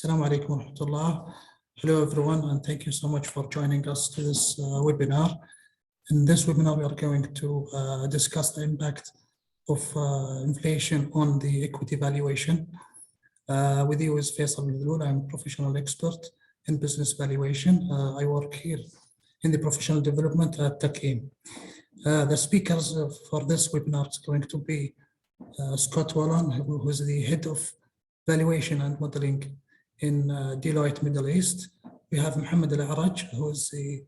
Assalamu alaikum wa rahmatullah. Hello everyone, and thank you so much for joining us to this webinar. In this webinar, we are going to discuss the impact of inflation on the equity valuation. With you is Faisal Midloul. I'm a professional expert in business valuation. I work here in the professional development at Taqeem. The speakers for this webinar is going to be Scott Wallen, who is the head of valuation and modeling in Deloitte Middle East. We have Mohammed Al-Araj, who is the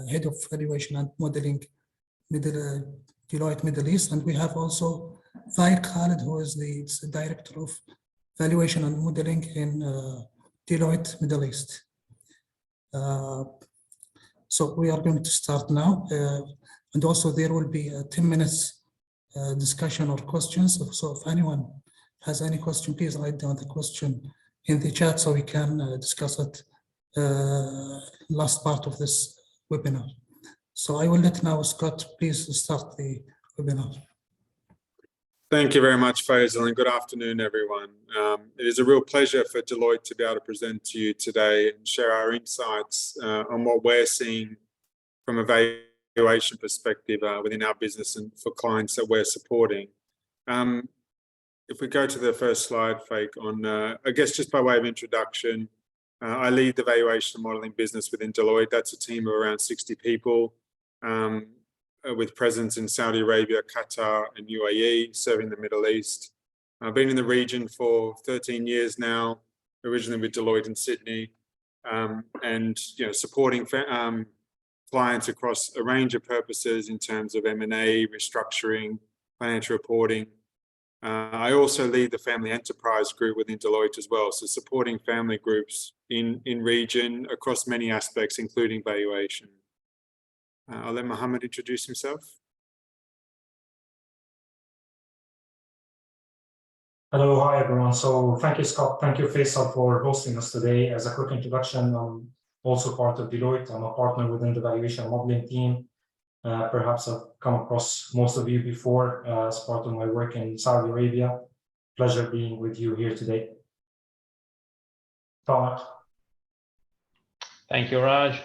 head of valuation and modeling Deloitte Middle East. And we have also Faik Khalid, who is the director of valuation and modeling in Deloitte Middle East. So we are going to start now. And also there will be a 10 minutes discussion or questions. So if anyone has any question, please write down the question in the chat so we can discuss it last part of this webinar. So I will let now Scott please start the webinar. Thank you very much, Faisal, and good afternoon, everyone. It is a real pleasure for Deloitte to be able to present to you today and share our insights on what we're seeing from a valuation perspective within our business and for clients that we're supporting. If we go to the first slide, Fake, on, I guess just by way of introduction, I lead the valuation and modeling business within Deloitte. That's a team of around 60 people with presence in Saudi Arabia, Qatar, and UAE, serving the Middle East. I've been in the region for 13 years now, originally with Deloitte in Sydney, and supporting clients across a range of purposes in terms of M&A, restructuring, financial reporting. I also lead the family enterprise group within Deloitte as well, so supporting family groups in region across many aspects, including valuation. I'll let Mohammed introduce himself. Hello, hi everyone. So thank you, Scott. Thank you, Faisal, for hosting us today. As a quick introduction, I'm also part of Deloitte. I'm a partner within the valuation modeling team. Perhaps I've come across most of you before as part of my work in Saudi Arabia. Pleasure being with you here today. Todd. Thank you, Raj.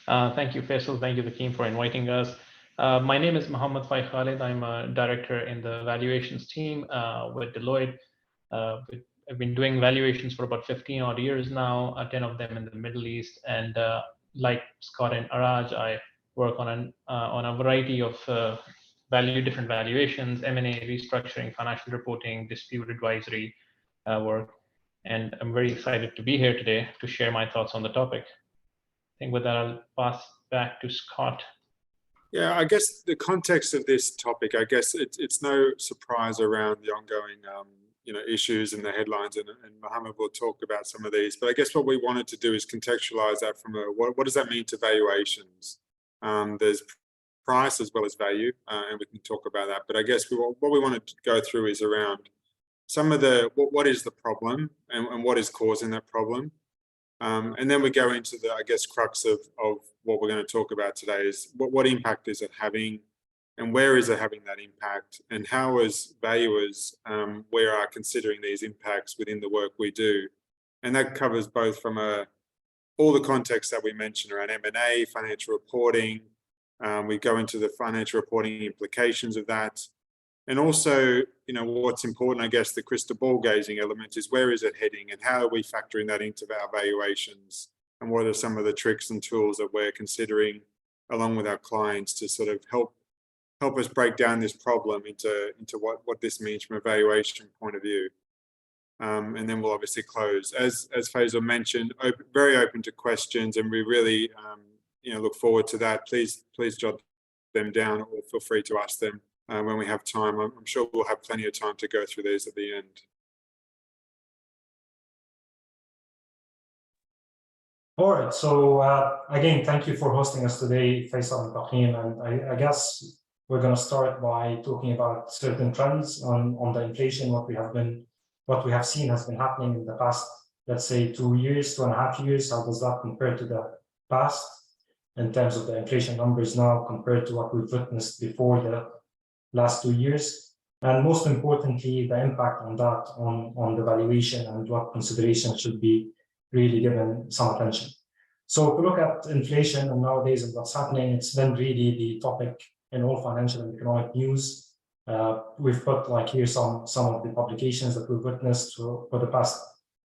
Thank you, Faisal. Thank you, the team, for inviting us. My name is Mohammed Faik Khalid. I'm a director in the valuations team with Deloitte. I've been doing valuations for about 15 odd years now, 10 of them in the Middle East. And like Scott and Araj, I work on a variety of different valuations, M&A, restructuring, financial reporting, dispute advisory work. And I'm very excited to be here today to share my thoughts on the topic. I think with that, I'll pass back to Scott. Yeah, I guess the context of this topic, I guess it's no surprise around the ongoing issues and the headlines, and Mohammed will talk about some of these. But I guess what we wanted to do is contextualize that from what does that mean to valuations? There's price as well as value, and we can talk about that. But I guess what we wanted to go through is around some of what is the problem and what is causing that problem. And then we go into the, I guess, crux of what we're going to talk about today is what impact is it having, and where is it having that impact, and how as valuers we are considering these impacts within the work we do. And that covers both from all the context that we mentioned around M&A, financial reporting. We go into the financial reporting implications of that. And also, what's important, I guess, the crystal ball gazing element is where is it heading and how are we factoring that into our valuations, and what are some of the tricks and tools that we're considering along with our clients to sort of help us break down this problem into what this means from a valuation point of view. And then we'll obviously close. As Faisal mentioned, very open to questions, and we really look forward to that. Please jot them down, or feel free to ask them when we have time. I'm sure we'll have plenty of time to go through these at the end. All right. So again, thank you for hosting us today, Faisal and Taqeem. And I guess we're going to start by talking about certain trends on the inflation. What we have seen has been happening in the past, let's say 2 years, 2.5 years. How does that compare to the past in terms of the inflation numbers now compared to what we've witnessed before the last 2 years? and most importantly, the impact on that on the valuation and what considerations should be really given some attention. So if we look at inflation and nowadays and what's happening, it's been really the topic in all financial and economic news. We've put like here some of the publications that we've witnessed for the past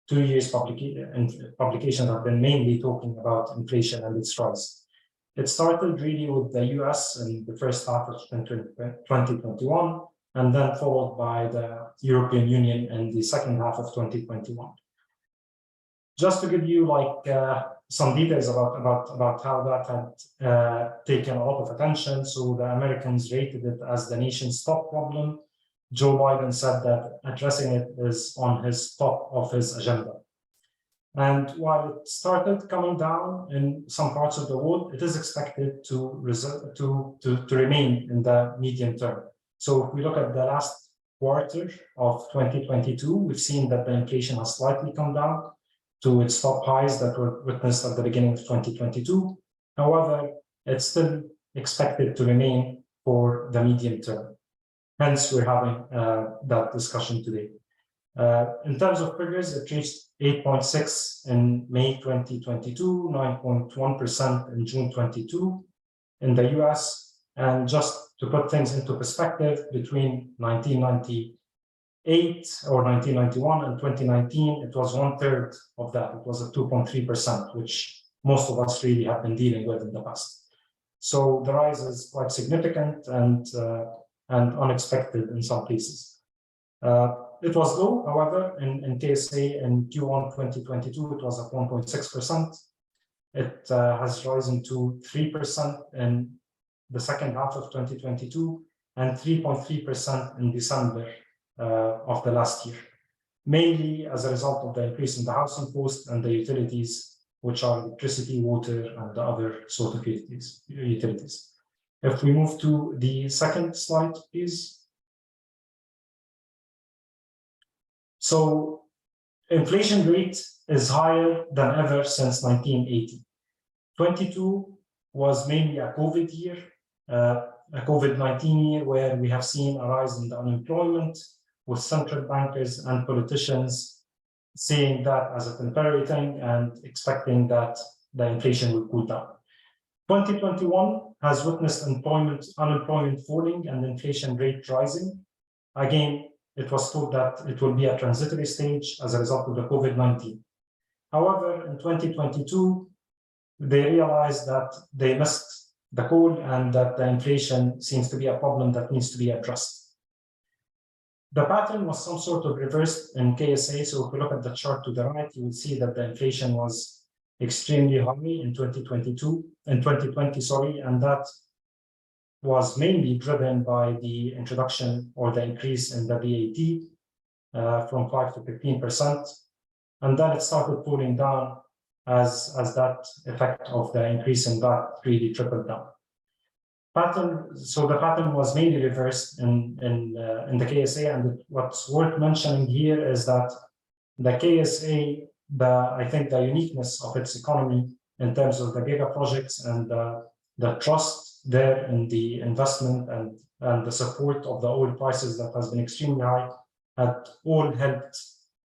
2 years. Publications have been mainly talking about inflation and its rise. It started really with the US in the first half of 2021, and then followed by the European Union in the second half of 2021. Just to give you like some details about how that had taken a lot of attention. So the Americans rated it as the nation's top problem. Joe Biden said that addressing it is on his top of his agenda. And while it started coming down in some parts of the world, it is expected to remain in the medium term. So if we look at the last quarter of 2022, we've seen that the inflation has slightly come down to its top highs that were witnessed at the beginning of 2022. However, it's still expected to remain for the medium term. Hence, we're having that discussion today. In terms of figures, it reached 8.6 in May 2022, 9.1% in June 22 in the US. And just to put things into perspective, between 1998 or 1991 and 2019, it was 1/3 of that. It was at 2.3%, which most of us really have been dealing with in the past. So the rise is quite significant and unexpected in some cases. It was low, however, in KSA in Q1 2022, it was at 1.6%. It has risen to 3% in the second half of 2022 and 3.3% in December of the last year, mainly as a result of the increase in the housing cost and the utilities, which are electricity, water, and the other sort of utilities. If we move to the second slide, please. So inflation rate is higher than ever since 1980. 22 was mainly a COVID year, a COVID-19 year, where we have seen a rise in the unemployment, with central bankers and politicians seeing that as a temporary thing and expecting that the inflation will cool down. 2021 has witnessed unemployment falling and inflation rate rising. Again, it was thought that it will be a transitory stage as a result of the COVID-19. However, in 2022, they realized that they missed the goal and that the inflation seems to be a problem that needs to be addressed. The pattern was some sort of reversed in KSA. So if you look at the chart to the right, you will see that the inflation was extremely high in 2020, and that was mainly driven by the introduction or the increase in the VAT from 5 to 15%. And then it started pulling down as that effect of the increase in VAT really trickled down. So the pattern was mainly reversed in the KSA, and what's worth mentioning here is that the KSA, I think the uniqueness of its economy in terms of the giga projects and the trust there in the investment and the support of the oil prices that has been extremely high, had all helped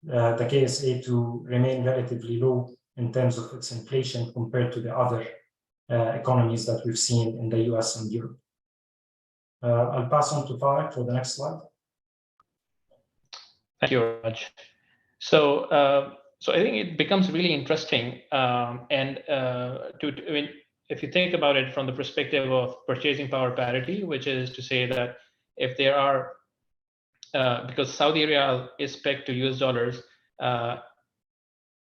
the KSA to remain relatively low in terms of its inflation compared to the other economies that we've seen in the US and Europe. I'll pass on to Farah for the next slide. Thank you very much. So I think it becomes really interesting, if you think about it from the perspective of purchasing power parity, which is to say that if there are, because Saudi Riyal is pegged to US dollars,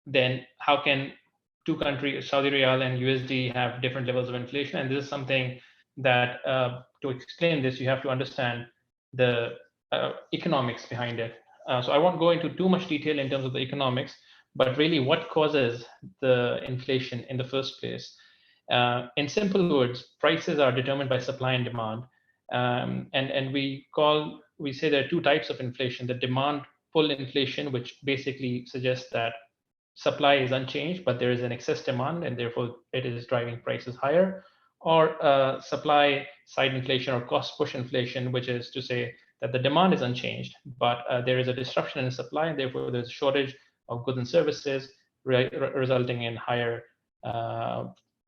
then how can two countries, Saudi Riyal and USD, have different levels of inflation? And this is something that, to explain this, you have to understand the economics behind it. So I won't go into too much detail in terms of the economics, but really what causes the inflation in the first place. In simple words, prices are determined by supply and demand. And we say there are two types of inflation: the demand pull inflation, which basically suggests that supply is unchanged, but there is an excess demand, and therefore it is driving prices higher, or supply side inflation or cost push inflation, which is to say that the demand is unchanged, but there is a disruption in supply, and therefore there's a shortage of goods and services, resulting in higher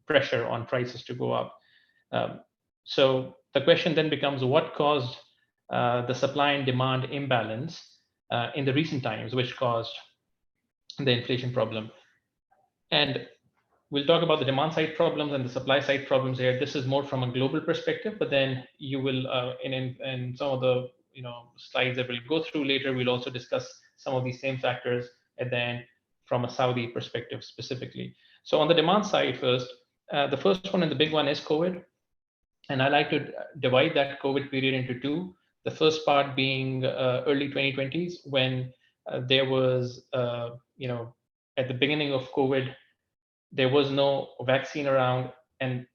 pressure on prices to go up. So the question then becomes, what caused the supply and demand imbalance in the recent times, which caused the inflation problem? And we'll talk about the demand side problems and the supply side problems here. This is more from a global perspective, but then you will, in some of the slides that we'll go through later, we'll also discuss some of these same factors, and then from a Saudi perspective specifically. So on the demand side first, the first one and the big one is COVID. And I like to divide that COVID period into two. The first part being early 2020s, when there was, at the beginning of COVID, there was no vaccine around, and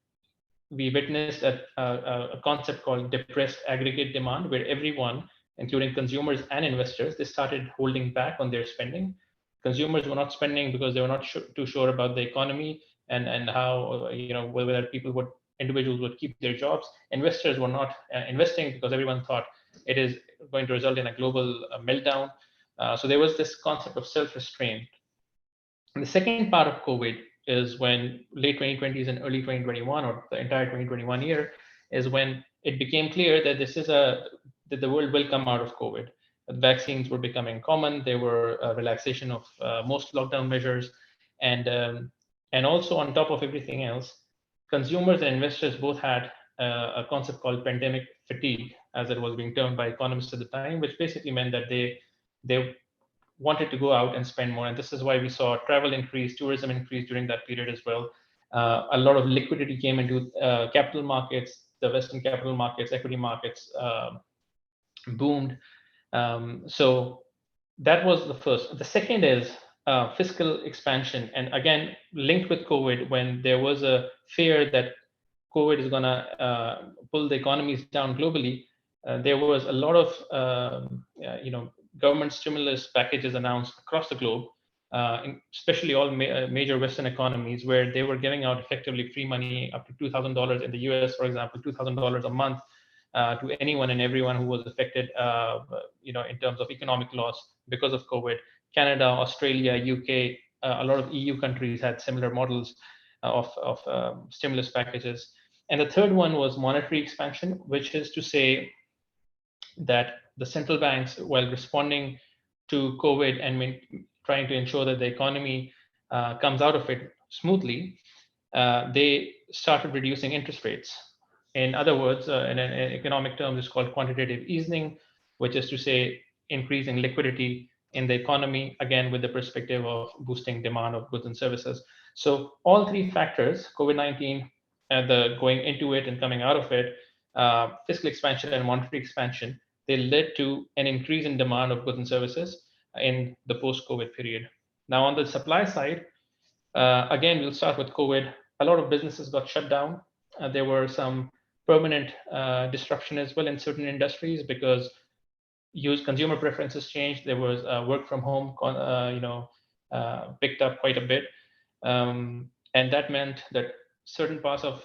we witnessed a concept called depressed aggregate demand, where everyone, including consumers and investors, they started holding back on their spending. Consumers were not spending because they were not too sure about the economy and how, whether individuals would keep their jobs. Investors were not investing because everyone thought it is going to result in a global meltdown. So there was this concept of self-restraint. And the second part of COVID is when late 2020s and early 2021, or the entire 2021 year, is when it became clear that that the world will come out of COVID. Vaccines were becoming common. There were a relaxation of most lockdown measures, and also on top of everything else, consumers and investors both had a concept called pandemic fatigue, as it was being termed by economists at the time, which basically meant that they wanted to go out and spend more. And this is why we saw travel increase, tourism increase during that period as well. A lot of liquidity came into capital markets, the Western capital markets, equity markets boomed. So that was the first. The second is fiscal expansion. And again, linked with COVID, when there was a fear that COVID is gonna pull the economies down globally, there was a lot of government stimulus packages announced across the globe, especially all major Western economies, where they were giving out effectively free money up to $2,000 in the US, for example, $2,000 a month to anyone and everyone who was affected, in terms of economic loss because of COVID. Canada, Australia, UK, a lot of EU countries had similar models of stimulus packages. And the third one was monetary expansion, which is to say that the central banks, while responding to COVID and trying to ensure that the economy comes out of it smoothly, they started reducing interest rates. In other words, in economic terms, it's called quantitative easing, which is to say increasing liquidity in the economy, again, with the perspective of boosting demand of goods and services. So all three factors, COVID-19, the going into it and coming out of it, fiscal expansion and monetary expansion, they led to an increase in demand of goods and services in the post-COVID period. Now, on the supply side, again, we'll start with COVID. A lot of businesses got shut down. There were some permanent disruption as well in certain industries because consumer preferences changed. There was work from home, picked up quite a bit, and that meant that certain parts of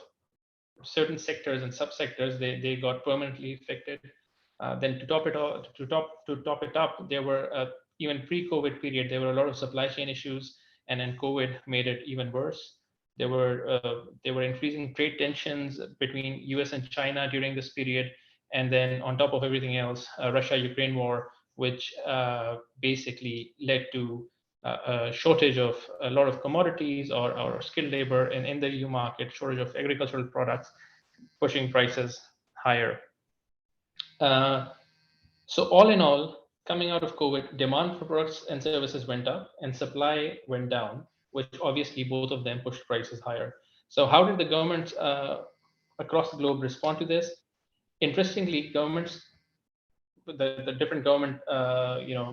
certain sectors and subsectors they got permanently affected. Then to top it up, there were even pre-COVID period, there were a lot of supply chain issues, and then COVID made it even worse. There were increasing trade tensions between US and China during this period, and then on top of everything else, Russia-Ukraine war, which basically led to a shortage of a lot of commodities or skilled labor in the EU market, shortage of agricultural products, pushing prices higher. So all in all, coming out of COVID, demand for products and services went up and supply went down, which obviously both of them pushed prices higher. So how did the governments across the globe respond to this? Interestingly, governments, the different government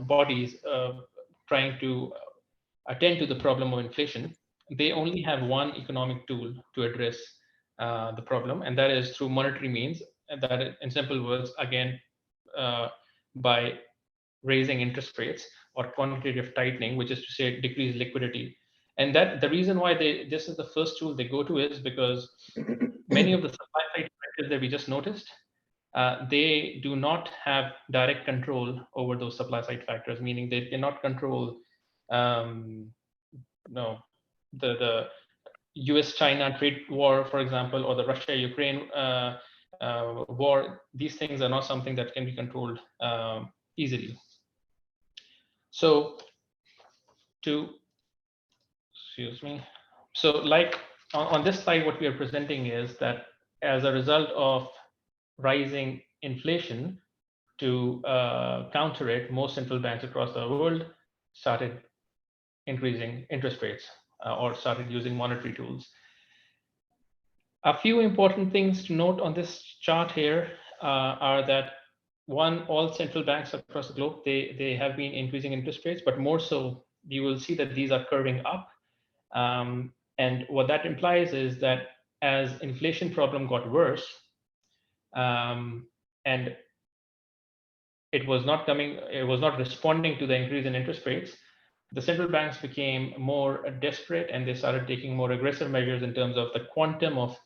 bodies trying to attend to the problem of inflation, they only have one economic tool to address the problem, and that is through monetary means. And that is, in simple words, again, by raising interest rates or quantitative tightening, which is to say decrease liquidity. And that the reason why this is the first tool they go to is because many of the supply side factors that we just noticed, they do not have direct control over those supply side factors, meaning they cannot control the US-China trade war, for example, or the Russia-Ukraine war. These things are not something that can be controlled easily. So like on this slide, what we are presenting is that as a result of rising inflation, to counter it, most central banks across the world started increasing interest rates or started using monetary tools. A few important things to note on this chart here are that, one, all central banks across the globe, they have been increasing interest rates, but more so, you will see that these are curving up. And what that implies is that as inflation problem got worse, and it was not responding to the increase in interest rates, the central banks became more desperate, and they started taking more aggressive measures in terms of the quantum of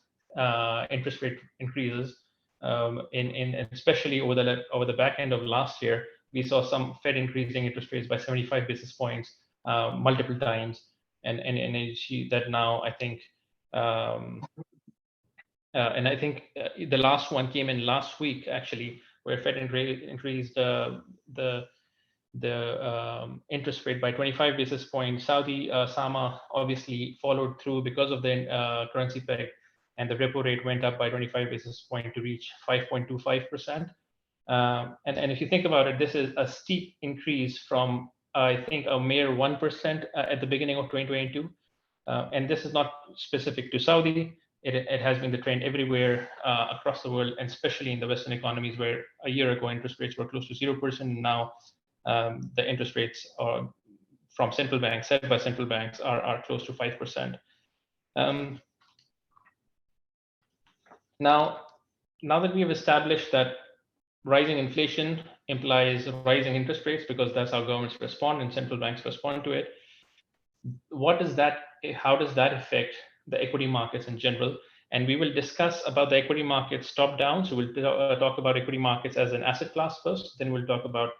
interest rate increases. Especially over the back end of last year, we saw some Fed increasing interest rates by 75 basis points multiple times, and you see that now. I think the last one came in last week, actually, where Fed increased the interest rate by 25 basis points. Saudi SAMA obviously followed through because of the currency peg, and the repo rate went up by 25 basis points to reach 5.25%. And if you think about it, this is a steep increase from, I think, a mere 1% at the beginning of 2022. And this is not specific to Saudi. It has been the trend everywhere across the world, and especially in the Western economies, where a year ago interest rates were close to 0%. Now the interest rates are from central banks, set by central banks, are close to 5%. Now that we have established that rising inflation implies rising interest rates, because that's how governments respond and central banks respond to it, how does that affect the equity markets in general? And we will discuss about the equity markets top down. So we'll talk about equity markets as an asset class first, then we'll talk about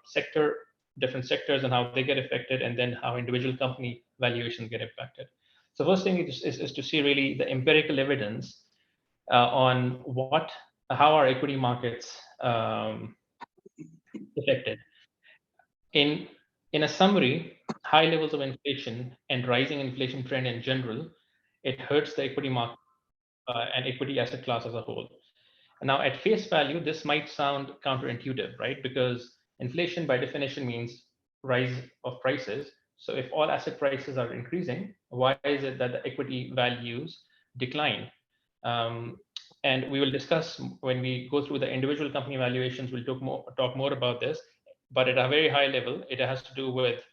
different sectors and how they get affected, and then how individual company valuations get affected. So first thing is to see really the empirical evidence on how are equity markets affected. In a summary, high levels of inflation and rising inflation trend in general, it hurts the equity market and equity asset class as a whole. Now, at face value, this might sound counterintuitive, right? Because inflation by definition means rise of prices. So if all asset prices are increasing, why is it that the equity values decline? And we will discuss when we go through the individual company valuations, we'll talk more about this. But at a very high level, it has to do with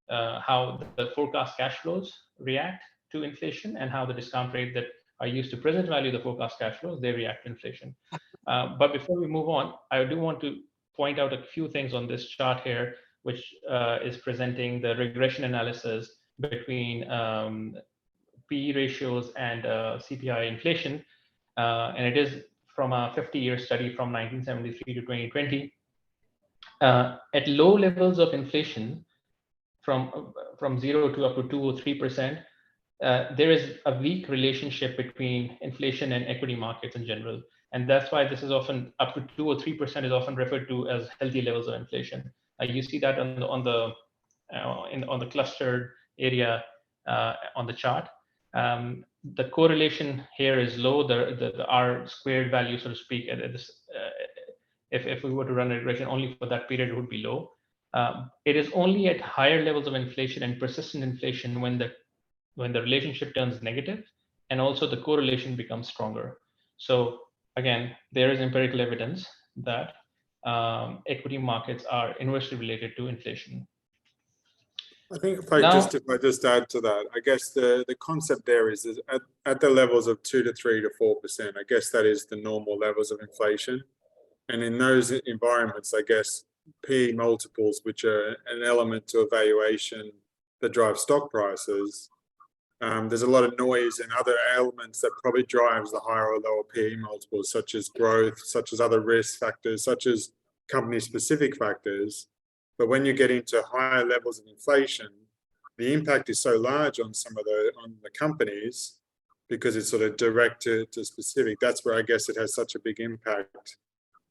how the forecast cash flows react to inflation, and how the discount rate that are used to present value the forecast cash flows, they react to inflation. But before we move on, I do want to point out a few things on this chart here, which is presenting the regression analysis between PE ratios and CPI inflation. And it is from a 50-year study from 1973 to 2020. At low levels of inflation, from 0 to up to 2 or 3%, there is a weak relationship between inflation and equity markets in general. And that's why this is often up to 2 or 3% is often referred to as healthy levels of inflation. You see that on the clustered area on the chart. The correlation here is low. The R squared value, so to speak, if we were to run a regression only for that period, it would be low. It is only at higher levels of inflation and persistent inflation when the relationship turns negative, and also the correlation becomes stronger. So again, there is empirical evidence that equity markets are inversely related to inflation. I think if I just add to that, I guess the concept there is at the levels of 2 to 3 to 4%, I guess that is the normal levels of inflation. And in those environments, I guess PE multiples, which are an element to a valuation that drive stock prices, there's a lot of noise and other elements that probably drives the higher or lower PE multiples, such as growth, such as other risk factors, such as company-specific factors. But when you get into higher levels of inflation, the impact is so large on some of the companies because it's sort of direct to specific. That's where I guess it has such a big impact.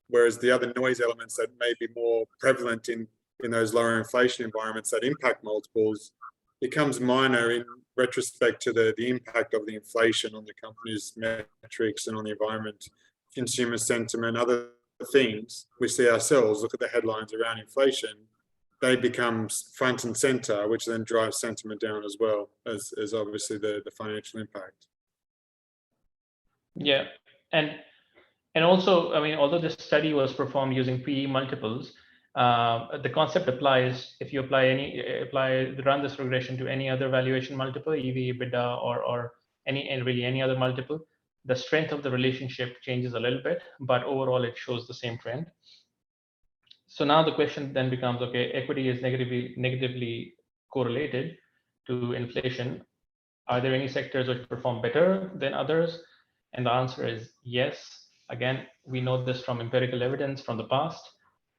Whereas the other noise elements that may be more prevalent in those lower inflation environments that impact multiples becomes minor in retrospect to the impact of the inflation on the company's metrics and on the environment, consumer sentiment, other things. We see ourselves, look at the headlines around inflation, they become front and center, which then drives sentiment down as well as obviously the financial impact. Yeah, and also, I mean, although this study was performed using PE multiples, the concept applies if you run this regression to any other valuation multiple, EV, EBITDA, or any other multiple. The strength of the relationship changes a little bit, but overall it shows the same trend. So now the question then becomes, okay, equity is negatively correlated to inflation. Are there any sectors which perform better than others? And the answer is yes. Again, we know this from empirical evidence from the past.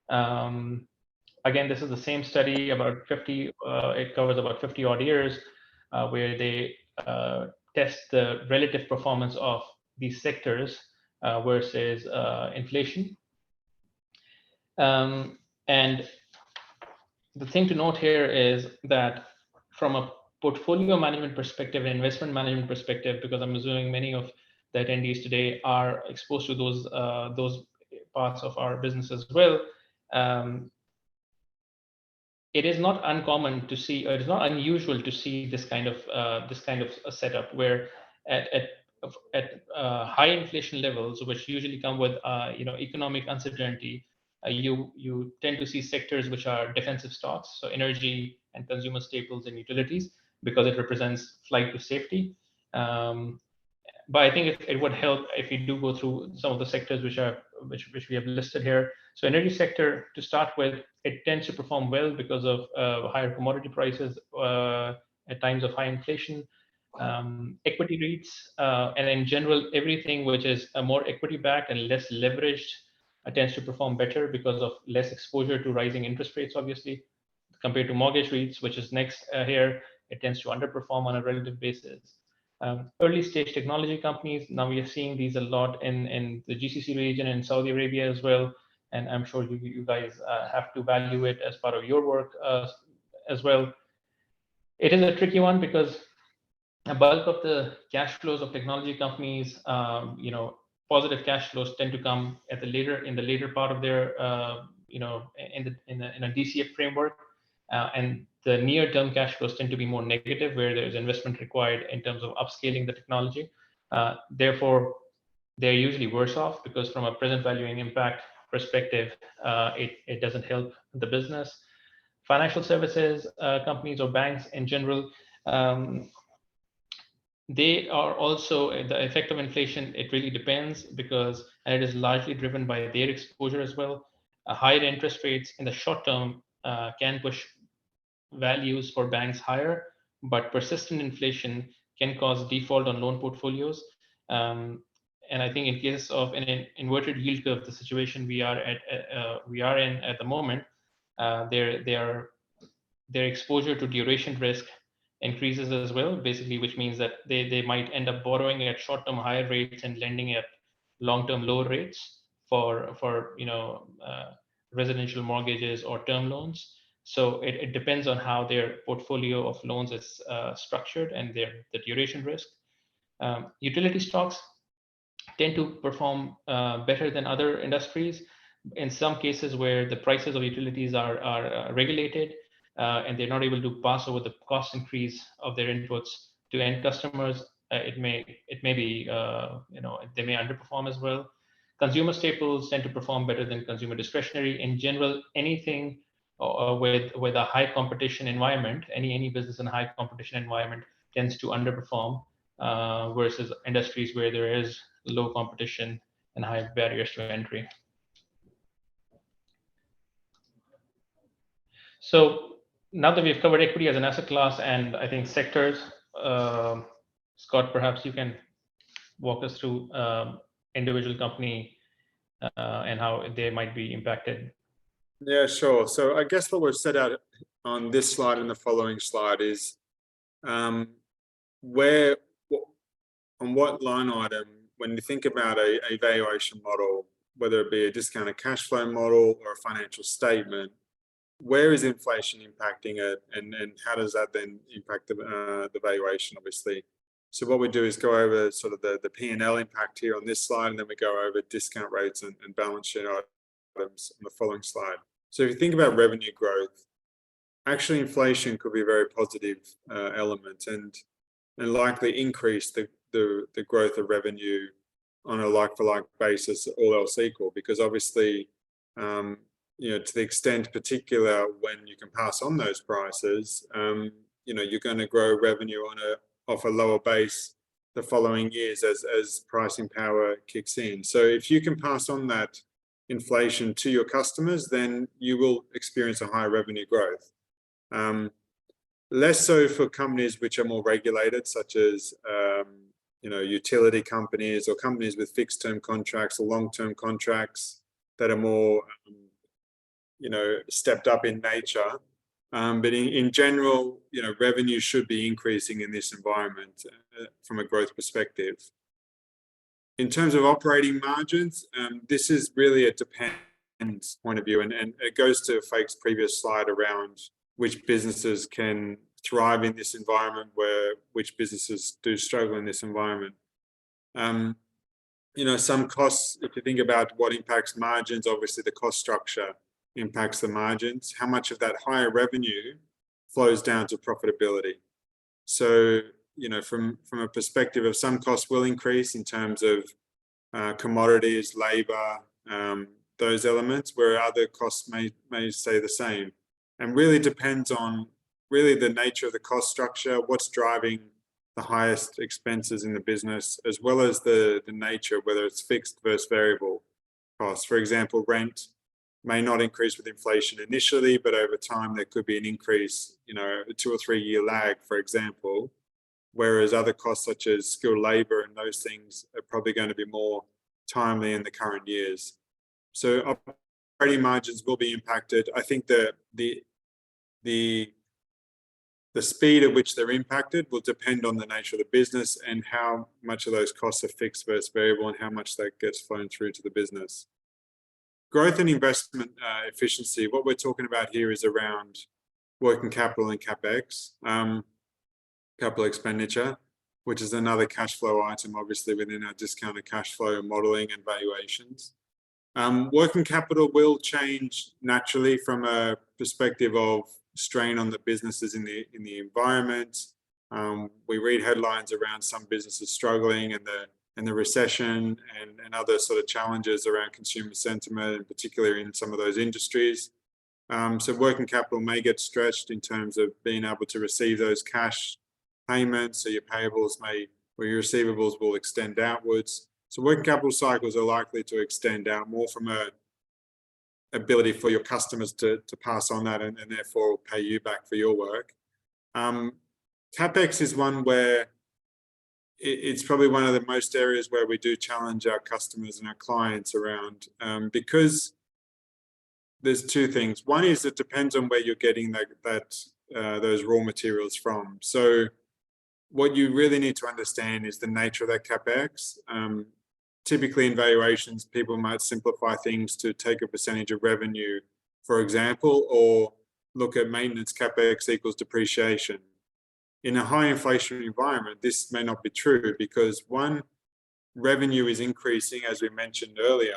Again, this is the same study, about 50, it covers about 50 odd years, where they test the relative performance of these sectors versus inflation. And the thing to note here is that from a portfolio management perspective, investment management perspective, because I'm assuming many of the attendees today are exposed to those parts of our business as well. It is not uncommon to see, or it is not unusual to see this kind of a setup where at high inflation levels, which usually come with economic uncertainty, you tend to see sectors which are defensive stocks, so energy and consumer staples and utilities, because it represents flight to safety. But I think it would help if you do go through some of the sectors which we have listed here. So energy sector, to start with, it tends to perform well because of higher commodity prices at times of high inflation. Equity REITs, and in general, everything which is more equity backed and less leveraged tends to perform better because of less exposure to rising interest rates, obviously, compared to mortgage REITs, which is next here. It tends to underperform on a relative basis. Early stage technology companies, now we are seeing these a lot in the GCC region and Saudi Arabia as well. And I'm sure you guys have to value it as part of your work as well. It is a tricky one because a bulk of the cash flows of technology companies, positive cash flows tend to come in the later part of their, in a DCF framework, and the near-term cash flows tend to be more negative, where there's investment required in terms of upscaling the technology. Therefore, they're usually worse off because from a present valuing impact perspective, it doesn't help the business. Financial services companies or banks in general, they are also, the effect of inflation, it really depends because, and it is largely driven by their exposure as well. Higher interest rates in the short term can push values for banks higher, but persistent inflation can cause default on loan portfolios. And I think in case of an inverted yield curve, the situation we are in at the moment, their exposure to duration risk increases as well, basically, which means that they might end up borrowing at short-term higher rates and lending at long-term lower rates for residential mortgages or term loans. So it depends on how their portfolio of loans is structured and the duration risk. Utility stocks tend to perform better than other industries in some cases where the prices of utilities are regulated and they're not able to pass over the cost increase of their inputs to end customers. It may be they may underperform as well. Consumer staples tend to perform better than consumer discretionary. In general, anything with a high competition environment, any business in a high competition environment tends to underperform versus industries where there is low competition and high barriers to entry. So now that we've covered equity as an asset class and I think sectors, Scott, perhaps you can walk us through individual company and how they might be impacted. Yeah, sure. So I guess what we've set out on this slide and the following slide is on what line item, when you think about a valuation model, whether it be a discounted cash flow model or a financial statement, where is inflation impacting it, and how does that then impact the valuation, obviously? So what we do is go over sort of the P&L impact here on this slide, and then we go over discount rates and balance sheet items on the following slide. So if you think about revenue growth, actually inflation could be a very positive element and likely increase the growth of revenue on a like-for-like basis, all else equal, because obviously, you know, to the extent particular when you can pass on those prices, you know, you're going to grow revenue off a lower base the following years as pricing power kicks in. So if you can pass on that inflation to your customers, then you will experience a higher revenue growth. Less so for companies which are more regulated, such as you know, utility companies or companies with fixed term contracts or long-term contracts that are more you know, stepped up in nature. But in general, you know, revenue should be increasing in this environment from a growth perspective. In terms of operating margins, this is really a depends point of view, and it goes to Fake's previous slide around which businesses can thrive in this environment, where which businesses do struggle in this environment. You know, some costs, if you think about what impacts margins, obviously the cost structure impacts the margins. How much of that higher revenue flows down to profitability? So, you know, from a perspective of some costs will increase in terms of commodities, labor, those elements, where other costs may stay the same. And really depends on really the nature of the cost structure, what's driving the highest expenses in the business, as well as the nature, whether it's fixed versus variable costs. For example, rent may not increase with inflation initially, but over time there could be an increase, you know, a 2 or 3 year lag, for example, whereas other costs such as skilled labor and those things are probably going to be more timely in the current years. So operating margins will be impacted. I think the speed at which they're impacted will depend on the nature of the business and how much of those costs are fixed versus variable and how much that gets flown through to the business. Growth and investment efficiency, what we're talking about here is around working capital and CapEx, capital expenditure, which is another cash flow item, obviously within our discounted cash flow modeling and valuations. Working capital will change naturally from a perspective of strain on the businesses in the environment. We read headlines around some businesses struggling and the recession and other sort of challenges around consumer sentiment, and particularly in some of those industries. So working capital may get stretched in terms of being able to receive those cash payments. So your payables or your receivables will extend outwards. So working capital cycles are likely to extend out more from a ability for your customers to pass on that and therefore pay you back for your work. CapEx is one where it's probably one of the most areas where we do challenge our customers and our clients around, because there's two things. One is it depends on where you're getting those raw materials from. So what you really need to understand is the nature of that CapEx. Typically in valuations, people might simplify things to take a percentage of revenue, for example, or look at maintenance CapEx equals depreciation. In a high inflationary environment, this may not be true because one, revenue is increasing, as we mentioned earlier,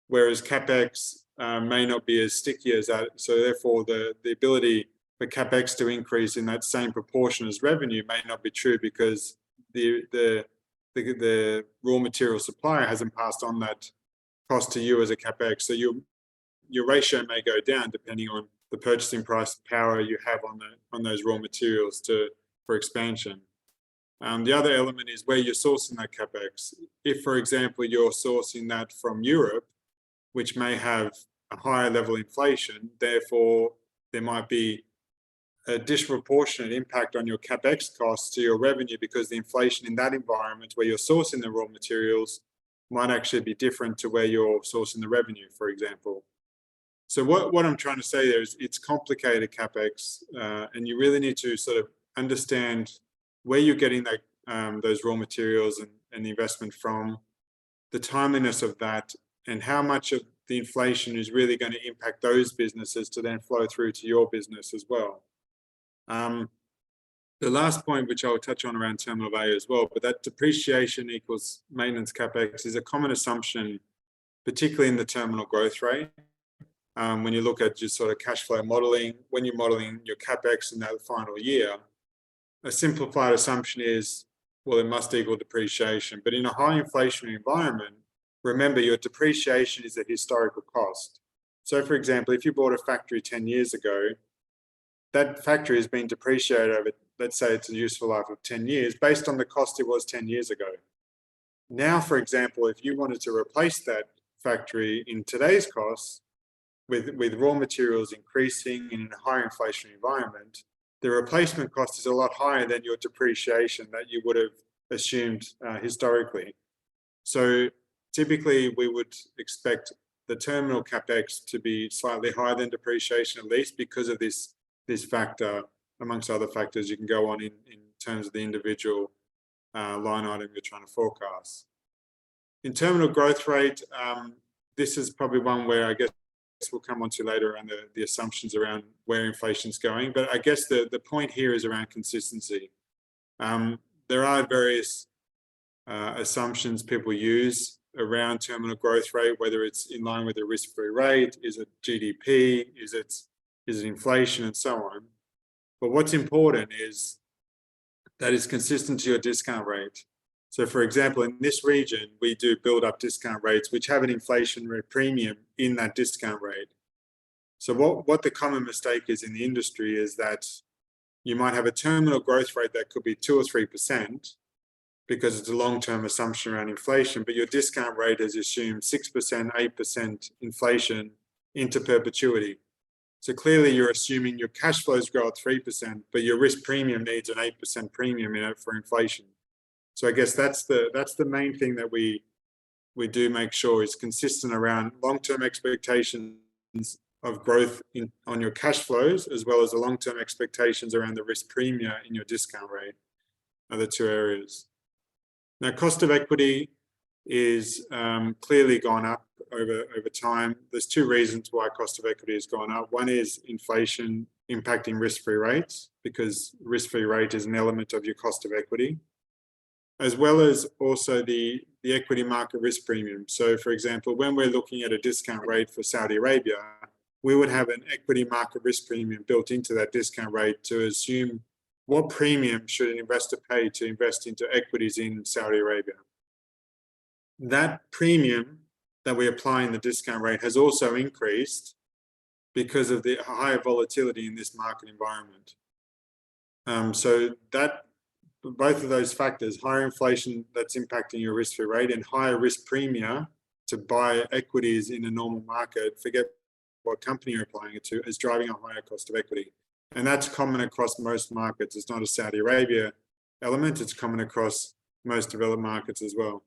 whereas CapEx may not be as sticky as that. So therefore, the ability for CapEx to increase in that same proportion as revenue may not be true because the raw material supplier hasn't passed on that cost to you as a CapEx. So your ratio may go down depending on the purchasing price power you have on those raw materials for expansion. The other element is where you're sourcing that CapEx. If, for example, you're sourcing that from Europe, which may have a higher level of inflation, therefore there might be a disproportionate impact on your CapEx costs to your revenue, because the inflation in that environment where you're sourcing the raw materials might actually be different to where you're sourcing the revenue, for example. So what I'm trying to say there is it's complicated CapEx, and you really need to sort of understand where you're getting that, those raw materials and the investment from, the timeliness of that, and how much of the inflation is really going to impact those businesses to then flow through to your business as well. The last point, which I'll touch on around terminal value as well, but that depreciation equals maintenance CapEx is a common assumption, particularly in the terminal growth rate. When you look at just sort of cash flow modeling, when you're modeling your CapEx in that final year, a simplified assumption is, well, it must equal depreciation. But in a high inflationary environment, remember your depreciation is a historical cost. So for example, if you bought a factory 10 years ago, that factory has been depreciated over, let's say it's a useful life of 10 years, based on the cost it was 10 years ago. Now, for example, if you wanted to replace that factory in today's costs, with raw materials increasing in a high inflationary environment, the replacement cost is a lot higher than your depreciation that you would have assumed historically. So typically we would expect the terminal CapEx to be slightly higher than depreciation, at least because of this factor, amongst other factors you can go on in terms of the individual line item you're trying to forecast. In terminal growth rate, this is probably one where I guess we'll come on to later around the assumptions around where inflation's going. But I guess the point here is around consistency. There are various assumptions people use around terminal growth rate, whether it's in line with the risk-free rate, is it GDP, is it inflation, and so on. But what's important is that it's consistent to your discount rate. So for example, in this region, we do build up discount rates, which have an inflationary premium in that discount rate. So what the common mistake is in the industry is that you might have a terminal growth rate that could be 2 or 3% because it's a long-term assumption around inflation, but your discount rate has assumed 6%, 8% inflation into perpetuity. So clearly you're assuming your cash flows grow at 3%, but your risk premium needs an 8% premium for inflation. So I guess that's the main thing that we do make sure is consistent around long-term expectations of growth on your cash flows, as well as the long-term expectations around the risk premium in your discount rate are the two areas. Now, cost of equity is clearly gone up over time. There's two reasons why cost of equity has gone up. One is inflation impacting risk-free rates, because risk-free rate is an element of your cost of equity, as well as also the equity market risk premium. So for example, when we're looking at a discount rate for Saudi Arabia, we would have an equity market risk premium built into that discount rate to assume what premium should an investor pay to invest into equities in Saudi Arabia. That premium that we apply in the discount rate has also increased because of the higher volatility in this market environment. So that both of those factors, higher inflation that's impacting your risk-free rate and higher risk premium to buy equities in a normal market, forget what company you're applying it to, is driving a higher cost of equity. And that's common across most markets. It's not a Saudi Arabia element, it's common across most developed markets as well.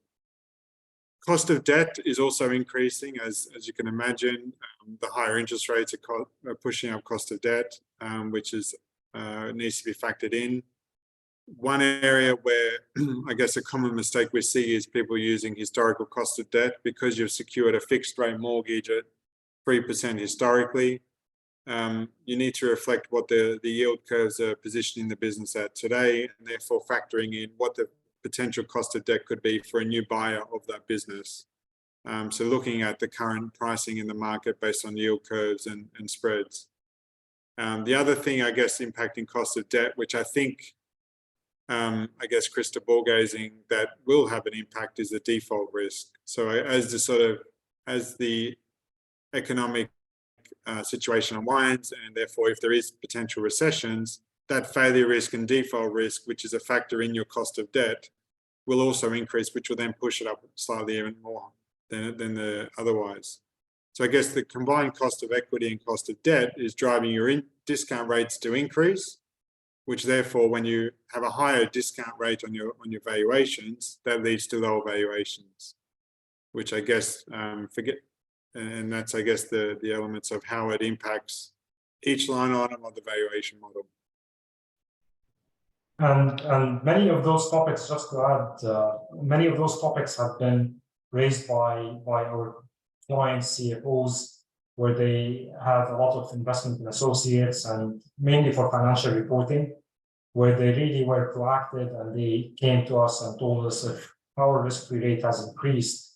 Cost of debt is also increasing, as you can imagine. The higher interest rates are pushing up cost of debt, which is needs to be factored in. One area where I guess a common mistake we see is people using historical cost of debt because you've secured a fixed rate mortgage at 3% historically. You need to reflect what the yield curves are positioning the business at today, and therefore factoring in what the potential cost of debt could be for a new buyer of that business. So looking at the current pricing in the market based on yield curves and spreads. The other thing, I guess, impacting cost of debt, which I think, I guess, crystal ball gazing that will have an impact, is the default risk. So as the economic situation unwinds, and therefore if there is potential recessions, that failure risk and default risk, which is a factor in your cost of debt, will also increase, which will then push it up slightly even more than the otherwise. So I guess the combined cost of equity and cost of debt is driving your discount rates to increase, which therefore, when you have a higher discount rate on your valuations, that leads to lower valuations, which I guess and that's, I guess, the elements of how it impacts each line item of the valuation model. And many of those topics, just to add, many of those topics have been raised by our clients, CFOs, where they have a lot of investment in associates and mainly for financial reporting, where they really were proactive and they came to us and told us if our risk-free rate has increased,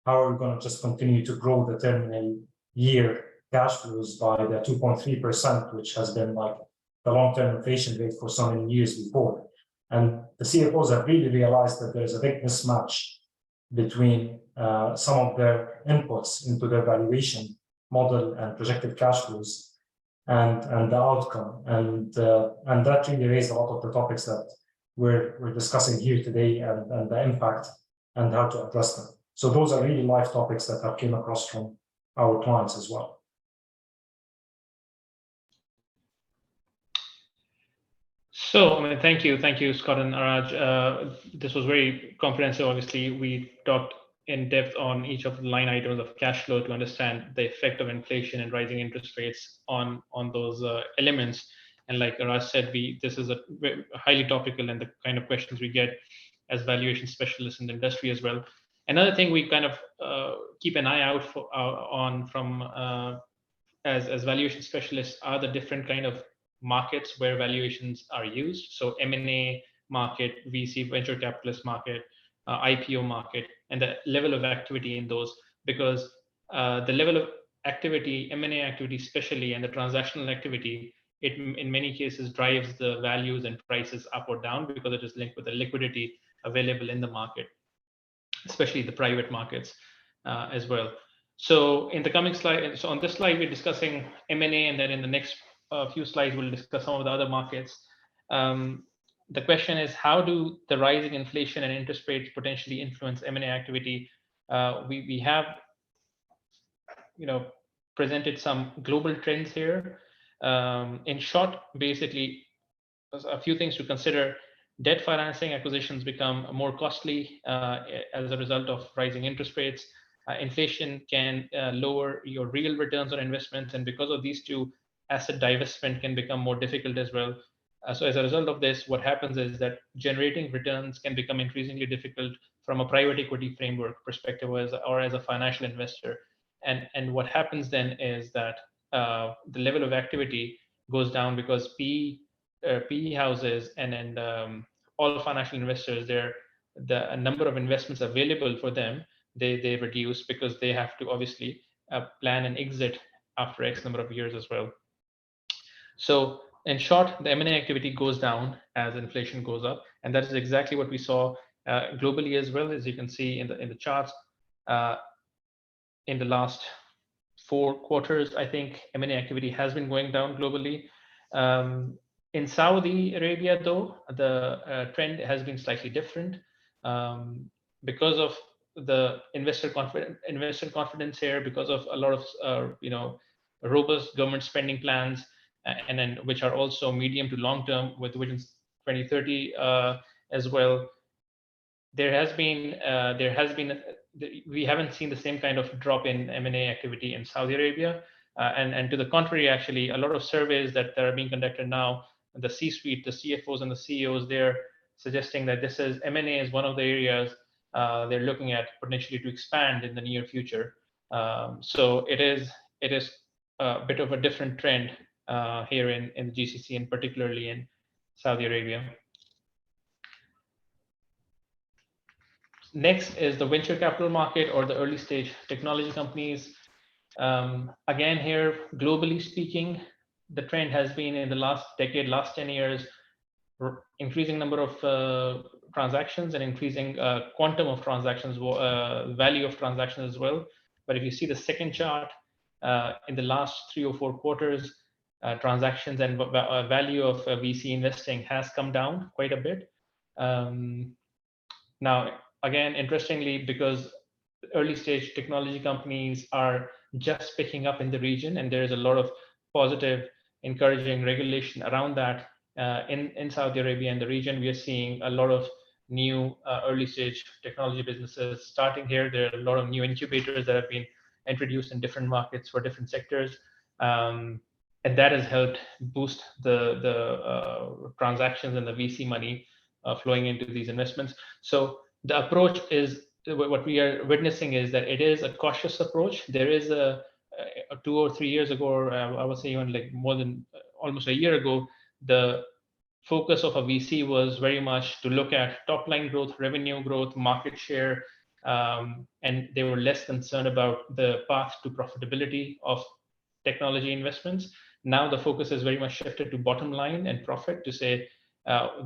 how are we going to just continue to grow the terminal year cash flows by the 2.3%, which has been like the long-term inflation rate for so many years before. And the CFOs have really realized that there's a big mismatch between some of their inputs into their valuation model and projected cash flows and the outcome. And that really raised a lot of the topics that we're discussing here today and the impact and how to address them. So those are really live topics that have came across from our clients as well. So, I mean, thank you, Scott and Araj. This was very comprehensive. Obviously, we talked in depth on each of the line items of cash flow to understand the effect of inflation and rising interest rates on those elements. And like Araj said, this is a highly topical and the kind of questions we get as valuation specialists in the industry as well. Another thing we kind of keep an eye out for on from as valuation specialists are the different kind of markets where valuations are used. So M&A market, VC venture capitalist market, IPO market, and the level of activity in those, because the level of activity, M&A activity especially, and the transactional activity, it in many cases drives the values and prices up or down because it is linked with the liquidity available in the market, especially the private markets as well. So in the coming slide, so on this slide, we're discussing M&A, and then in the next few slides, we'll discuss some of the other markets. The question is, how do the rising inflation and interest rates potentially influence M&A activity? We have, presented some global trends here. In short, basically, a few things to consider. Debt financing acquisitions become more costly as a result of rising interest rates. Inflation can lower your real returns on investments, and because of these two, asset divestment can become more difficult as well. So as a result of this, what happens is that generating returns can become increasingly difficult from a private equity framework perspective or as a financial investor. And what happens then is that the level of activity goes down because PE houses and all financial investors, the number of investments available for them, they reduce because they have to obviously plan an exit after X number of years as well. So in short, the M&A activity goes down as inflation goes up, and that is exactly what we saw globally as well. As you can see in the charts, in the last 4 quarters, I think M&A activity has been going down globally. In Saudi Arabia, though, the trend has been slightly different because of the investor confidence here, because of a lot of robust government spending plans, and then which are also medium to long term with Vision 2030 as well. We haven't seen the same kind of drop in M&A activity in Saudi Arabia, and to the contrary, actually, a lot of surveys that are being conducted now, the C-suite, the CFOs and the CEOs, they're suggesting that M&A is one of the areas they're looking at potentially to expand in the near future. So it is a bit of a different trend here in the GCC, and particularly in Saudi Arabia. Next is the venture capital market, or the early stage technology companies. Again, here, globally speaking, the trend has been in the last decade, last 10 years, increasing number of transactions and increasing quantum of transactions, value of transactions as well. But if you see the second chart, in the last 3 or 4 quarters, transactions and value of VC investing has come down quite a bit. Now, again, interestingly, because early stage technology companies are just picking up in the region, and there is a lot of positive, encouraging regulation around that in Saudi Arabia and the region. We are seeing a lot of new early stage technology businesses starting here. There are a lot of new incubators that have been introduced in different markets for different sectors. And that has helped boost the transactions and the VC money flowing into these investments. So the approach is, what we are witnessing is that it is a cautious approach. There is a 2 or 3 years ago, or I would say even like more than almost a year ago, the focus of a VC was very much to look at top line growth, revenue growth, market share, and they were less concerned about the path to profitability of technology investments. Now the focus is very much shifted to bottom line and profit, to say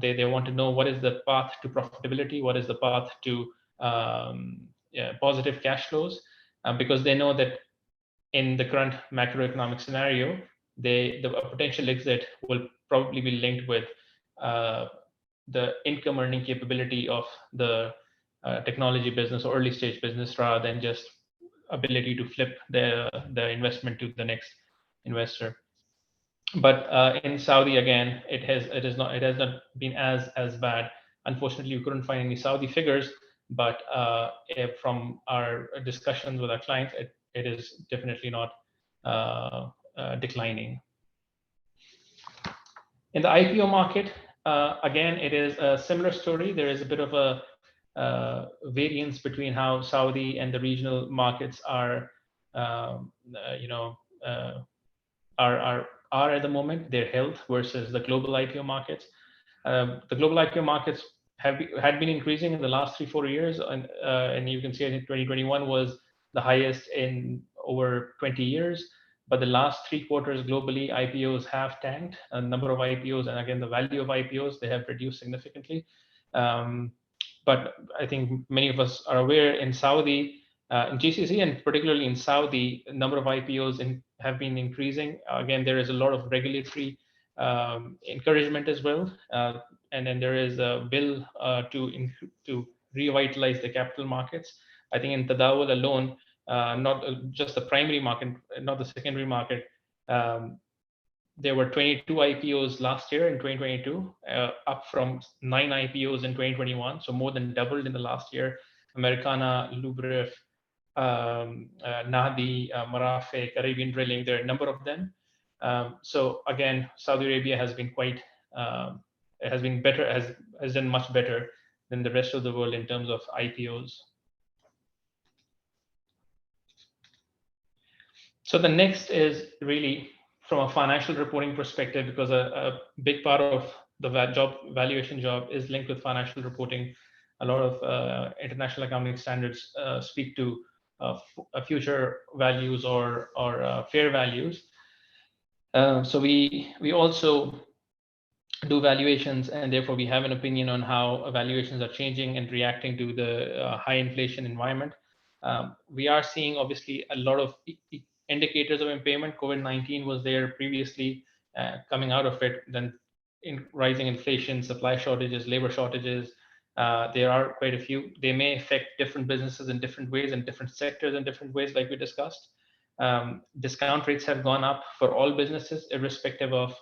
they want to know what is the path to profitability, what is the path to positive cash flows, because they know that in the current macroeconomic scenario, the potential exit will probably be linked with the income earning capability of the technology business or early stage business, rather than just ability to flip the investment to the next investor. But in Saudi, again, it has not been as bad. Unfortunately, we couldn't find any Saudi figures, but from our discussions with our clients, it is definitely not declining. In the IPO market, again, it is a similar story. There is a bit of a variance between how Saudi and the regional markets are at the moment, their health versus the global IPO markets. The global IPO markets had been increasing in the last 3-4 years, and you can see I think 2021 was the highest in over 20 years. But the last 3 quarters globally, IPOs have tanked. A number of IPOs, and again the value of IPOs, they have reduced significantly. But I think many of us are aware, in Saudi, in GCC and particularly in Saudi, a number of IPOs have been increasing. Again, there is a lot of regulatory encouragement as well, and then there is a bill to revitalize the capital markets. I think in Tadawul alone, not just the primary market, not the secondary market, there were 22 IPOs last year in 2022, up from 9 IPOs in 2021, so more than doubled in the last year. Americana, Lubref, Nahdi, Marafiq, Arabian Drilling, there are a number of them. So again, Saudi Arabia has been has done much better than the rest of the world in terms of IPOs. So the next is really from a financial reporting perspective, because a big part of the valuation job is linked with financial reporting. A lot of international accounting standards speak to future values or fair values. So we also do valuations, and therefore we have an opinion on how valuations are changing and reacting to the high inflation environment. We are seeing obviously a lot of indicators of impairment. COVID-19 was there previously, coming out of it, then in rising inflation, supply shortages, labor shortages. There are quite a few. They may affect different businesses in different ways and different sectors in different ways, like we discussed. Discount rates have gone up for all businesses, irrespective of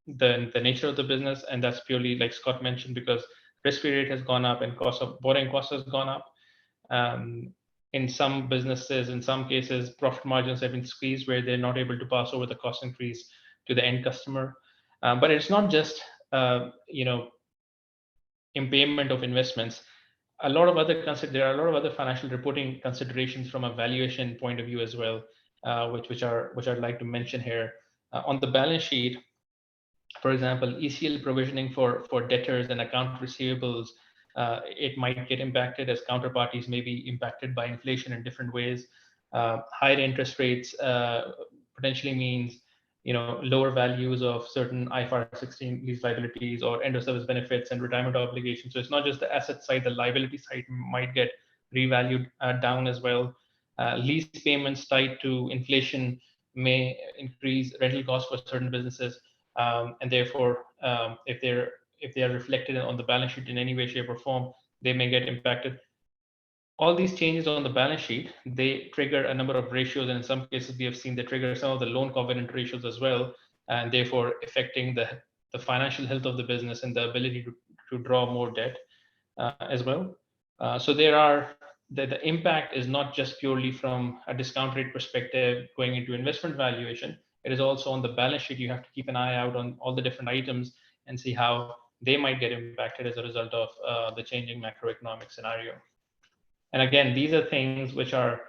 the nature of the business, and that's purely, like Scott mentioned, because risk-free rate has gone up and borrowing cost has gone up. In some businesses, in some cases, profit margins have been squeezed where they're not able to pass over the cost increase to the end customer. But it's not just impairment of investments. There are a lot of other financial reporting considerations from a valuation point of view as well, which I'd like to mention here. On the balance sheet, for example, ECL provisioning for debtors and account receivables, it might get impacted as counterparties may be impacted by inflation in different ways. Higher interest rates potentially means lower values of certain IFRS 16 lease liabilities or end of service benefits and retirement obligations. So it's not just the asset side, the liability side might get revalued down as well. Lease payments tied to inflation may increase rental costs for certain businesses, and therefore if they are reflected on the balance sheet in any way, shape or form, they may get impacted. all these changes on the balance sheet, they trigger a number of ratios, and in some cases we have seen they trigger some of the loan covenant ratios as well, and therefore affecting the financial health of the business and the ability to draw more debt as well. So there are the impact is not just purely from a discount rate perspective going into investment valuation. It is also on the balance sheet. You have to keep an eye out on all the different items and see how they might get impacted as a result of the changing macroeconomic scenario. And again, these are things which are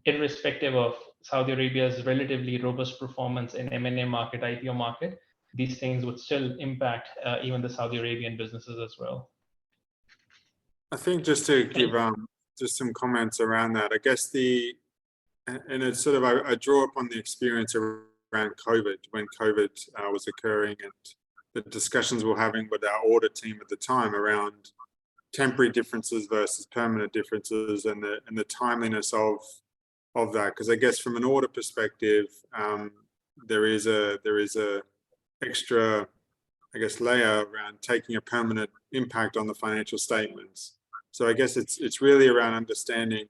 irrespective of Saudi Arabia's relatively robust performance in M&A market, IPO market. These things would still impact even the Saudi Arabian businesses as well. I think just to give just some comments around that, I guess and it's sort of, I draw upon the experience around COVID, when COVID was occurring, and the discussions we're having with our audit team at the time around temporary differences versus permanent differences, and the timeliness of that. Because I guess from an audit perspective, there is a extra, I guess, layer around taking a permanent impact on the financial statements. So I guess it's really around understanding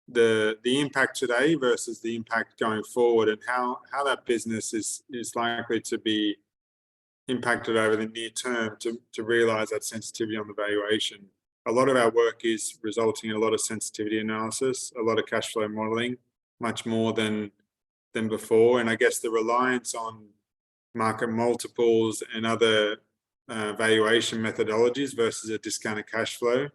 the impact today versus the impact going forward, and how that business is likely to be impacted over the near term to realize that sensitivity on the valuation. A lot of our work is resulting in a lot of sensitivity analysis, a lot of cash flow modeling, much more than before. And I guess the reliance on market multiples and other valuation methodologies versus a discounted cash flow,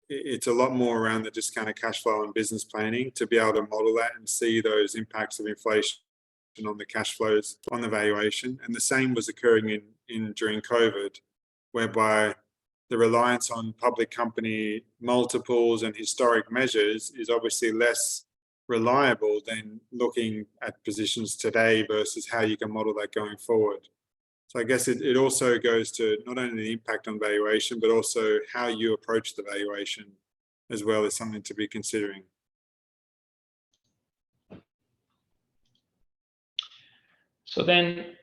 it's a lot more around the discounted cash flow and business planning to be able to model that and see those impacts of inflation on the cash flows on the valuation. And the same was occurring during COVID, whereby the reliance on public company multiples and historic measures is obviously less reliable than looking at positions today versus how you can model that going forward. So I guess it also goes to not only the impact on valuation, but also how you approach the valuation as well as something to be considering. So then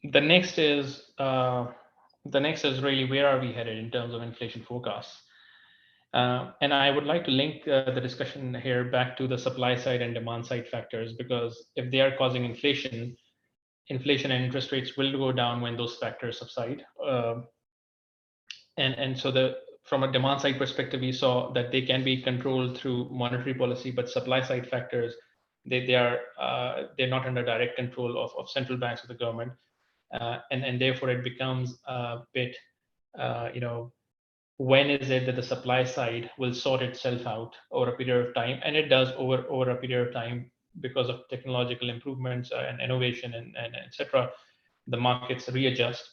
the next is really, where are we headed in terms of inflation forecasts? And I would like to link the discussion here back to the supply side and demand side factors, because if they are causing inflation and interest rates will go down when those factors subside. And so from a demand side perspective, we saw that they can be controlled through monetary policy, but supply side factors, they're not under direct control of central banks or the government. And therefore it becomes a bit, when is it that the supply side will sort itself out over a period of time? And it does over a period of time, because of technological improvements and innovation and et cetera, the markets readjust.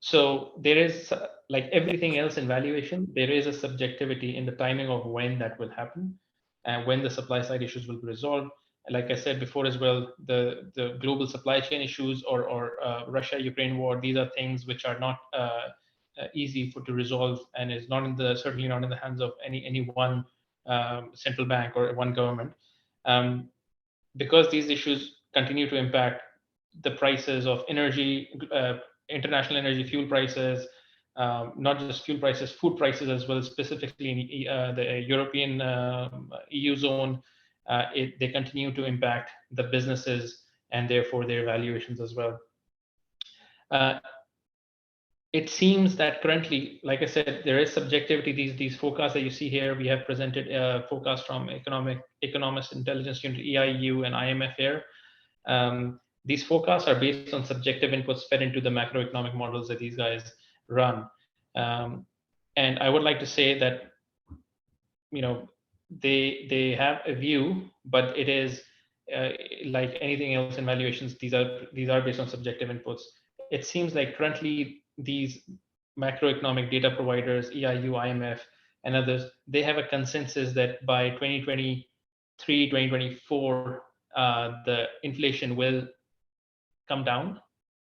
So there is, like everything else in valuation, there is a subjectivity in the timing of when that will happen and when the supply side issues will be resolved. Like I said before as well, the global supply chain issues or Russia-Ukraine war, these are things which are not easy to resolve, and is certainly not in the hands of any one central bank or one government. Because these issues continue to impact the prices of energy, international energy, fuel prices, not just fuel prices, food prices as well, specifically in the European EU zone, they continue to impact the businesses and therefore their valuations as well. It seems that currently, like I said, there is subjectivity. These forecasts that you see here, we have presented forecasts from Economist Intelligence Unit, EIU, and IMF here. These forecasts are based on subjective inputs fed into the macroeconomic models that these guys run. And I would like to say that, they have a view, but it is like anything else in valuations, these are based on subjective inputs. It seems like currently these macroeconomic data providers, EIU, IMF, and others, they have a consensus that by 2023, 2024, the inflation will come down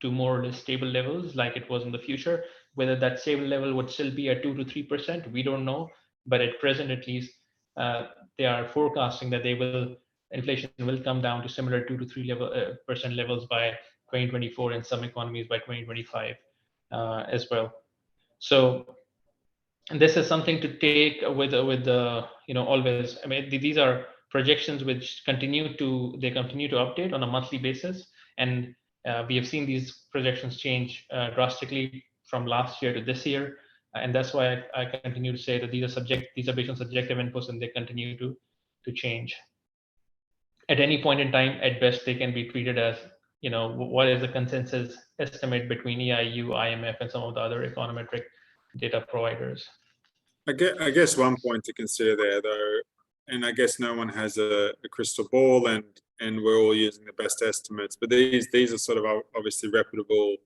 to more or less stable levels like it was in the future. Whether that stable level would still be at 2 to 3%, we don't know. But at present, at least, they are forecasting that inflation will come down to similar 2 to 3% levels by 2024, and some economies by 2025 as well. So And this is something to take with the, always. I mean, these are projections which continue to update on a monthly basis, and we have seen these projections change drastically from last year to this year, and that's why I continue to say that these are based on subjective inputs, and they continue to change. At any point in time, at best, they can be treated as, what is the consensus estimate between EIU, IMF, and some of the other econometric data providers. I guess one point to consider there, though, and I guess no one has a crystal ball, and we're all using the best estimates, but these are sort of obviously reputable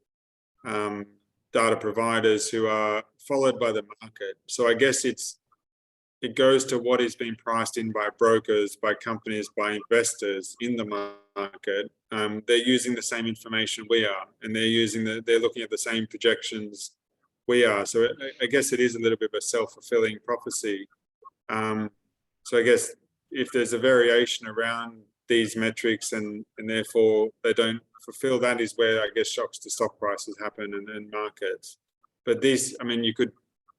data providers who are followed by the market. So I guess it goes to what is being priced in by brokers, by companies, by investors in the market. They're using the same information we are, and they're looking at the same projections we are. So I guess it is a little bit of a self-fulfilling prophecy. So I guess if there's a variation around these metrics and therefore they don't fulfill, that is where I guess shocks to stock prices happen and markets. But this, I mean, you could,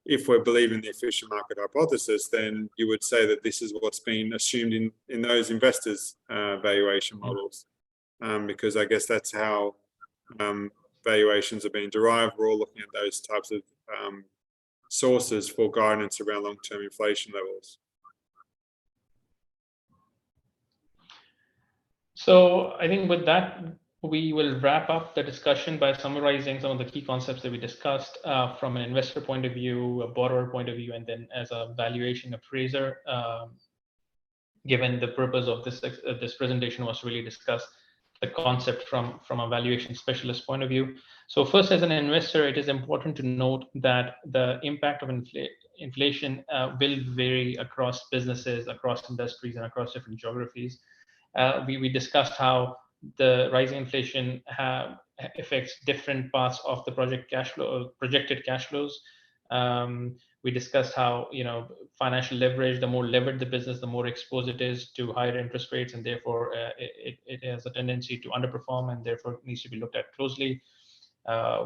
if we're believing the efficient market hypothesis, then you would say that this is what's been assumed in those investors' valuation models, because I guess that's how valuations are being derived. We're all looking at those types of sources for guidance around long-term inflation levels. So I think with that, we will wrap up the discussion by summarizing some of the key concepts that we discussed from an investor point of view, a borrower point of view, and then as a valuation appraiser. Given the purpose of this presentation was to really discuss the concept from a valuation specialist point of view. So first, as an investor, it is important to note that the impact of inflation will vary across businesses, across industries, and across different geographies. We discussed how the rising inflation affects different parts of the projected cash flows. We discussed how, financial leverage, the more levered the business, the more exposed it is to higher interest rates, and therefore it has a tendency to underperform, and therefore needs to be looked at closely.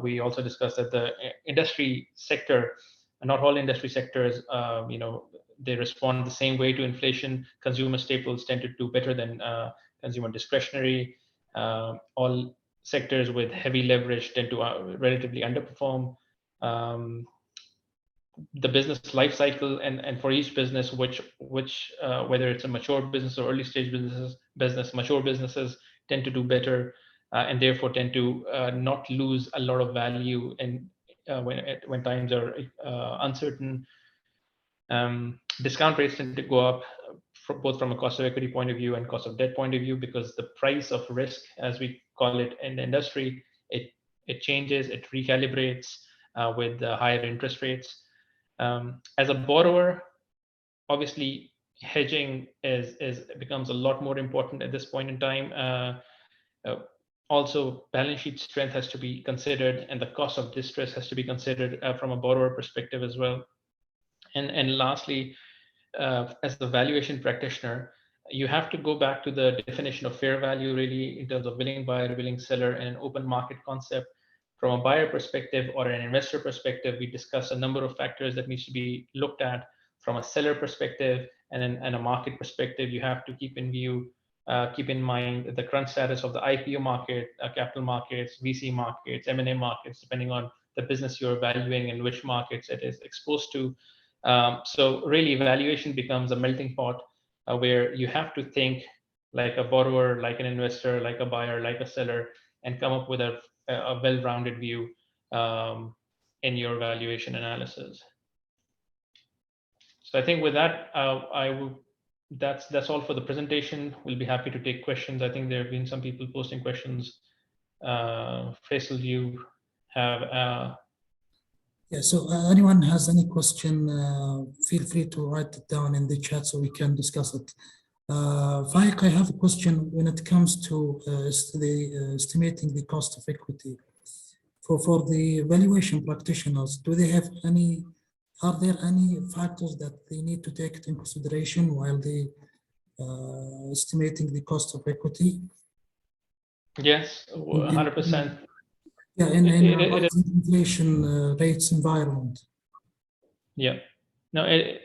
We also discussed that the industry sector, not all industry sectors, they respond the same way to inflation. Consumer staples tend to do better than consumer discretionary. All sectors with heavy leverage tend to relatively underperform. The business life cycle, and for each business, which whether it's a mature business or early stage business, mature businesses tend to do better, and therefore tend to not lose a lot of value when times are uncertain. Discount rates tend to go up both from a cost of equity point of view and cost of debt point of view, because the price of risk, as we call it in the industry, it changes, it recalibrates with the higher interest rates. As a borrower, obviously hedging becomes a lot more important at this point in time. Also, balance sheet strength has to be considered, and the cost of distress has to be considered from a borrower perspective as well. And lastly, as the valuation practitioner, you have to go back to the definition of fair value, really, in terms of willing buyer, willing seller, and an open market concept. From a buyer perspective or an investor perspective, we discuss a number of factors that needs to be looked at. From a seller perspective and a market perspective, you have to keep in mind the current status of the IPO market, capital markets, VC markets, M&A markets, depending on the business you're valuing and which markets it is exposed to. So really, valuation becomes a melting pot where you have to think like a borrower, like an investor, like a buyer, like a seller, and come up with a well-rounded view in your valuation analysis. So I think with that, that's all for the presentation. We'll be happy to take questions. I think there have been some people posting questions. Faisal, do you have? Yeah, so anyone has any question, feel free to write it down in the chat so we can discuss it. Faik, I have a question when it comes to estimating the cost of equity. For the valuation practitioners, are there any factors that they need to take into consideration while they estimating the cost of equity? Yes, 100%. Yeah, in inflation rates environment. Yeah, no, it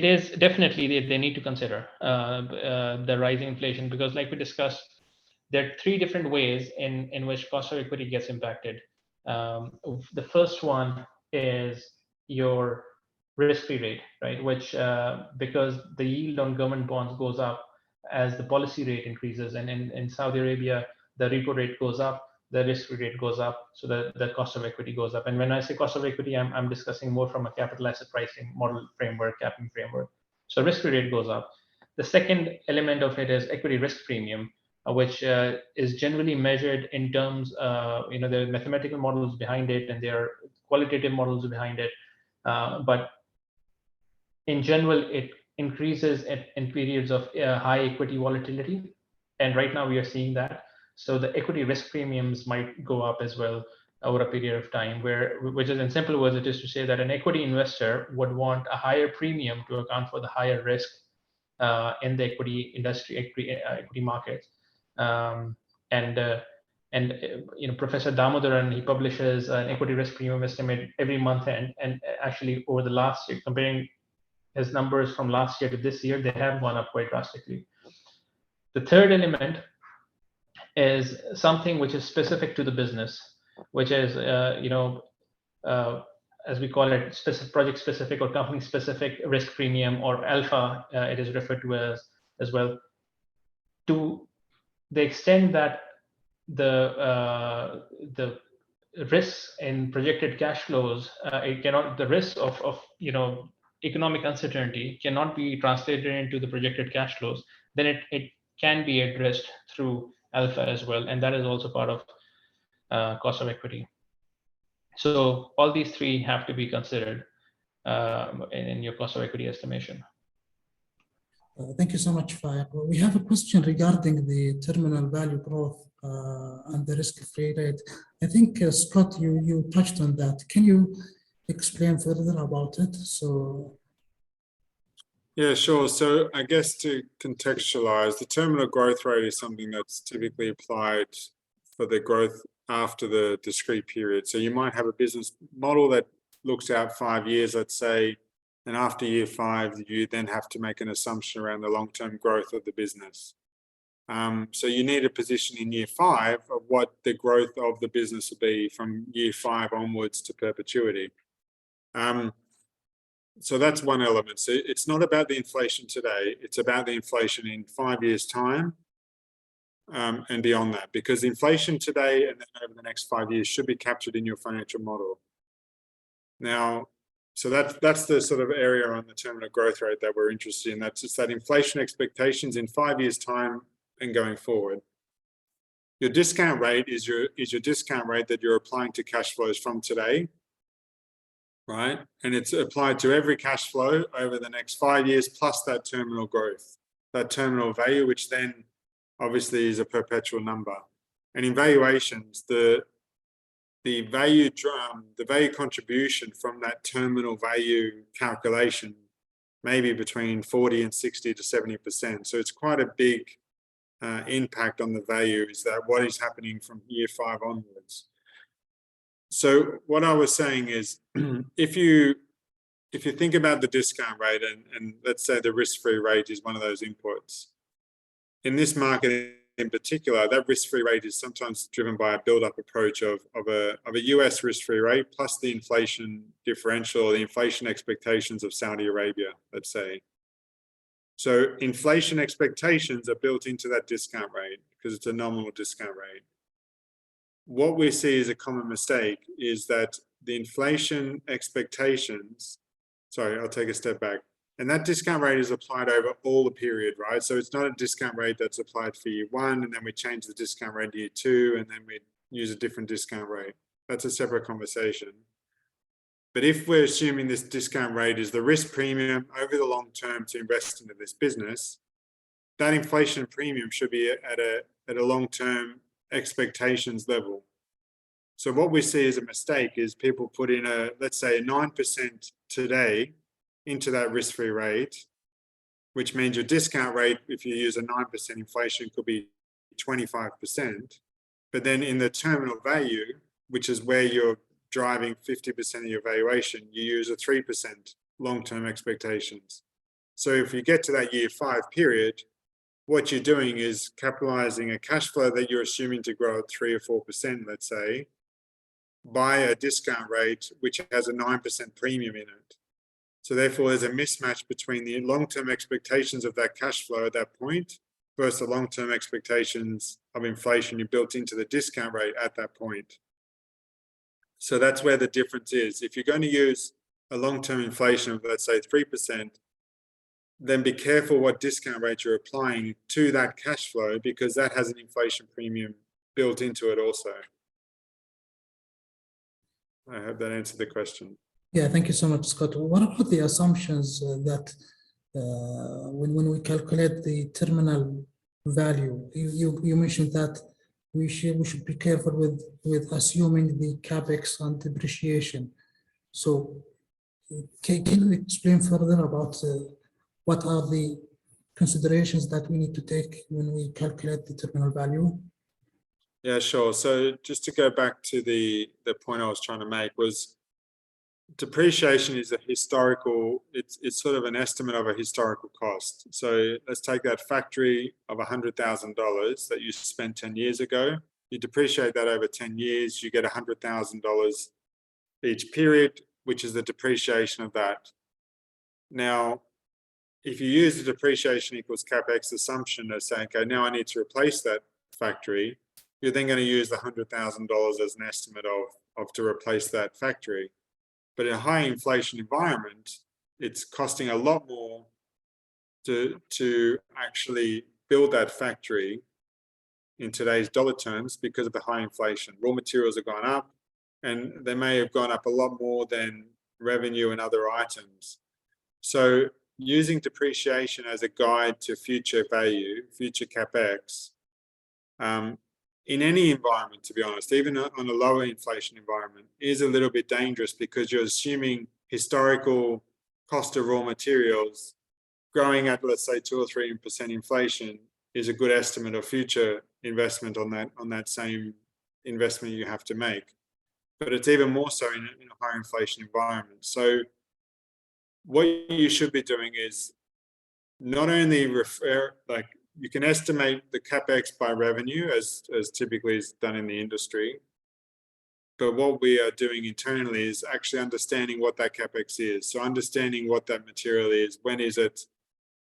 is definitely they need to consider the rising inflation, because like we discussed, there are three different ways in which cost of equity gets impacted. The first one is your risk-free rate, right? Which because the yield on government bonds goes up as the policy rate increases, and in Saudi Arabia, the repo rate goes up, the risk-free rate goes up, so the cost of equity goes up. And when I say cost of equity, I'm discussing more from a capital asset pricing model framework, capping framework. So risk-free rate goes up. The second element of it is equity risk premium, which is generally measured in terms, there are mathematical models behind it and there are qualitative models behind it. But in general, it increases in periods of high equity volatility. And right now we are seeing that. So the equity risk premiums might go up as well over a period of time, which is in simple words, it is to say that an equity investor would want a higher premium to account for the higher risk in the equity industry, equity markets. Professor Damodaran, he publishes an equity risk premium estimate every month, and actually over the last year, comparing his numbers from last year to this year, they have gone up quite drastically. The third element is something which is specific to the business, which is as we call it, project specific or company specific risk premium, or alpha, it is referred to as well. To the extent that the risks in projected cash flows, the risk of economic uncertainty cannot be translated into the projected cash flows, then it can be addressed through alpha as well, and that is also part of cost of equity. So all these three have to be considered in your cost of equity estimation. Thank you so much, Faiq. We have a question regarding the terminal value growth and the risk-free rate. I think, Scott, you touched on that. Can you explain further about it? Yeah, sure. So I guess to contextualize, the terminal growth rate is something that's typically applied for the growth after the discrete period. So you might have a business model that looks out 5 years, let's say, and after year 5, you then have to make an assumption around the long-term growth of the business. So you need a position in year 5 of what the growth of the business will be from year 5 onwards to perpetuity. So that's one element. So it's not about the inflation today, it's about the inflation in 5 years' time and beyond that, because inflation today and then over the next 5 years should be captured in your financial model. Now, so that's the sort of area on the terminal growth rate that we're interested in. That's just that inflation expectations in 5 years' time and going forward. Your discount rate is your discount rate that you're applying to cash flows from today, right? And it's applied to every cash flow over the next 5 years plus that terminal growth, that terminal value, which then obviously is a perpetual number. And in valuations, the value contribution from that terminal value calculation may be between 40 and 60 to 70%. So it's quite a big impact on the value, is that what is happening from year 5 onwards. So what I was saying is, if you think about the discount rate, and let's say the risk-free rate is one of those inputs, in this market in particular, that risk-free rate is sometimes driven by a build-up approach of a US risk-free rate plus the inflation differential, the inflation expectations of Saudi Arabia, let's say. So inflation expectations are built into that discount rate because it's a nominal discount rate. What we see as a common mistake is that the inflation expectations, sorry, I'll take a step back. And that discount rate is applied over all the period, right? So it's not a discount rate that's applied for year 1, and then we change the discount rate to year 2, and then we use a different discount rate. That's a separate conversation. But if we're assuming this discount rate is the risk premium over the long term to invest into this business, that inflation premium should be at a long-term expectations level. So what we see as a mistake is people put in let's say a 9% today into that risk-free rate, which means your discount rate, if you use a 9% inflation, could be 25%. But then in the terminal value, which is where you're driving 50% of your valuation, you use a 3% long-term expectations. So if you get to that year 5 period, what you're doing is capitalizing a cash flow that you're assuming to grow at 3 or 4%, let's say, by a discount rate which has a 9% premium in it. So therefore, there's a mismatch between the long-term expectations of that cash flow at that point versus the long-term expectations of inflation you built into the discount rate at that point. So that's where the difference is. If you're going to use a long-term inflation of, let's say, 3%, then be careful what discount rate you're applying to that cash flow, because that has an inflation premium built into it also. I hope that answered the question. Yeah, thank you so much, Scott. What about the assumptions that when we calculate the terminal value, you mentioned that we should be careful with assuming the capex and depreciation. So can you explain further about what are the considerations that we need to take when we calculate the terminal value? Yeah, sure. So just to go back to the point I was trying to make was, depreciation is a historical, it's sort of an estimate of a historical cost. So let's take that factory of $100,000 that you spent 10 years ago. You depreciate that over 10 years, you get $100,000 each period, which is the depreciation of that. Now, if you use the depreciation equals capex assumption of saying, okay, now I need to replace that factory, you're then going to use the $100,000 as an estimate of to replace that factory. But in a high inflation environment, it's costing a lot more to actually build that factory in today's dollar terms because of the high inflation. Raw materials have gone up, and they may have gone up a lot more than revenue and other items. So using depreciation as a guide to future value, future capex, in any environment, to be honest, even on a lower inflation environment, is a little bit dangerous, because you're assuming historical cost of raw materials growing at, let's say, 2 or 3% inflation is a good estimate of future investment on that same investment you have to make. But it's even more so in a high inflation environment. So what you should be doing is not only you can estimate the capex by revenue as typically is done in the industry, but what we are doing internally is actually understanding what that capex is. So understanding what that material is, when is it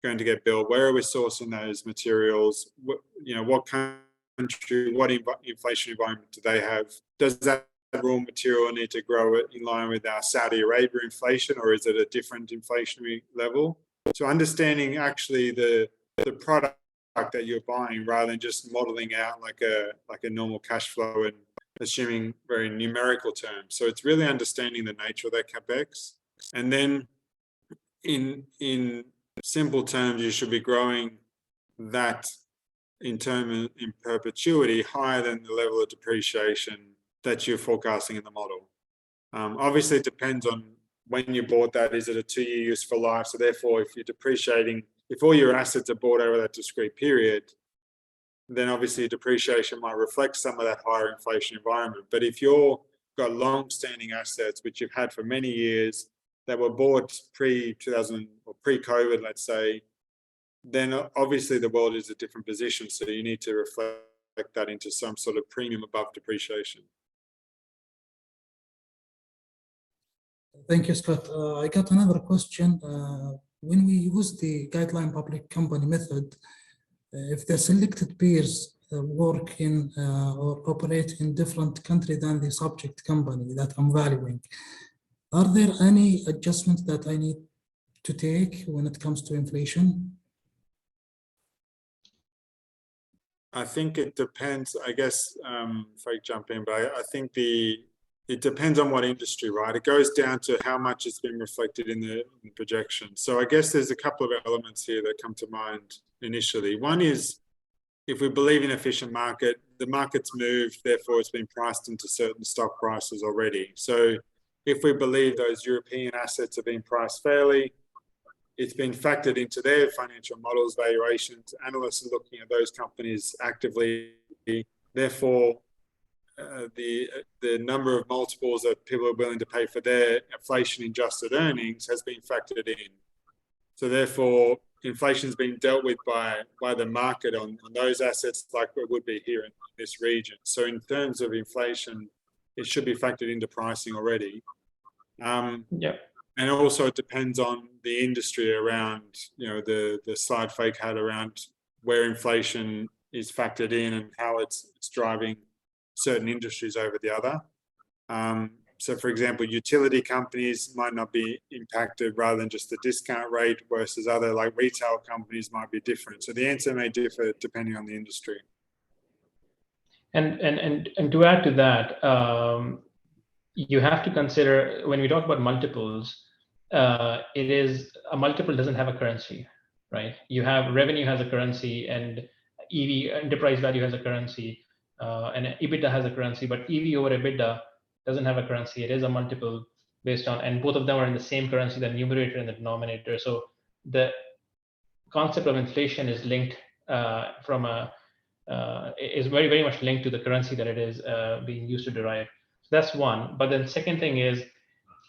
going to get built, where are we sourcing those materials, what country, what inflation environment do they have, does that raw material need to grow in line with our Saudi Arabia inflation, or is it a different inflationary level? So understanding actually the product that you're buying, rather than just modeling out like a normal cash flow and assuming very numerical terms. So it's really understanding the nature of that capex, and then in simple terms, you should be growing that in perpetuity higher than the level of depreciation that you're forecasting in the model. Obviously, it depends on when you bought that. Is it a 2-year useful life? So therefore, if you're depreciating, if all your assets are bought over that discrete period, then obviously depreciation might reflect some of that higher inflation environment. But if you've got long-standing assets, which you've had for many years, that were bought pre-2000 or pre-COVID, let's say, then obviously the world is a different position. So you need to reflect that into some sort of premium above depreciation. Thank you, Scott. I got another question. When we use the guideline public company method, if the selected peers work in or operate in different country than the subject company that I'm valuing, are there any adjustments that I need to take when it comes to inflation? I think it depends, I guess, if I jump in, but I think it depends on what industry, right? It goes down to how much it's been reflected in the projection. So I guess there's a couple of elements here that come to mind initially. One is, if we believe in efficient market, the market's moved, therefore it's been priced into certain stock prices already. So if we believe those European assets have been priced fairly, it's been factored into their financial models, valuations. Analysts are looking at those companies actively. Therefore, the number of multiples that people are willing to pay for their inflation-adjusted earnings has been factored in. So therefore, inflation is being dealt with by the market on those assets like it would be here in this region. So in terms of inflation, it should be factored into pricing already. And also it depends on the industry around, you know, the slide Fake had around where inflation is factored in and how it's driving certain industries over the other. So for example, utility companies might not be impacted rather than just the discount rate, versus other like retail companies might be different. So the answer may differ depending on the industry. And to add to that, you have to consider when we talk about multiples, it is a multiple doesn't have a currency, right? You have revenue has a currency, and EV, enterprise value, has a currency, and EBITDA has a currency, but EV over EBITDA doesn't have a currency. It is a multiple based on, and both of them are in the same currency, the numerator and the denominator. So the concept of inflation is linked is very, very much linked to the currency that it is being used to derive. So that's one. But then second thing is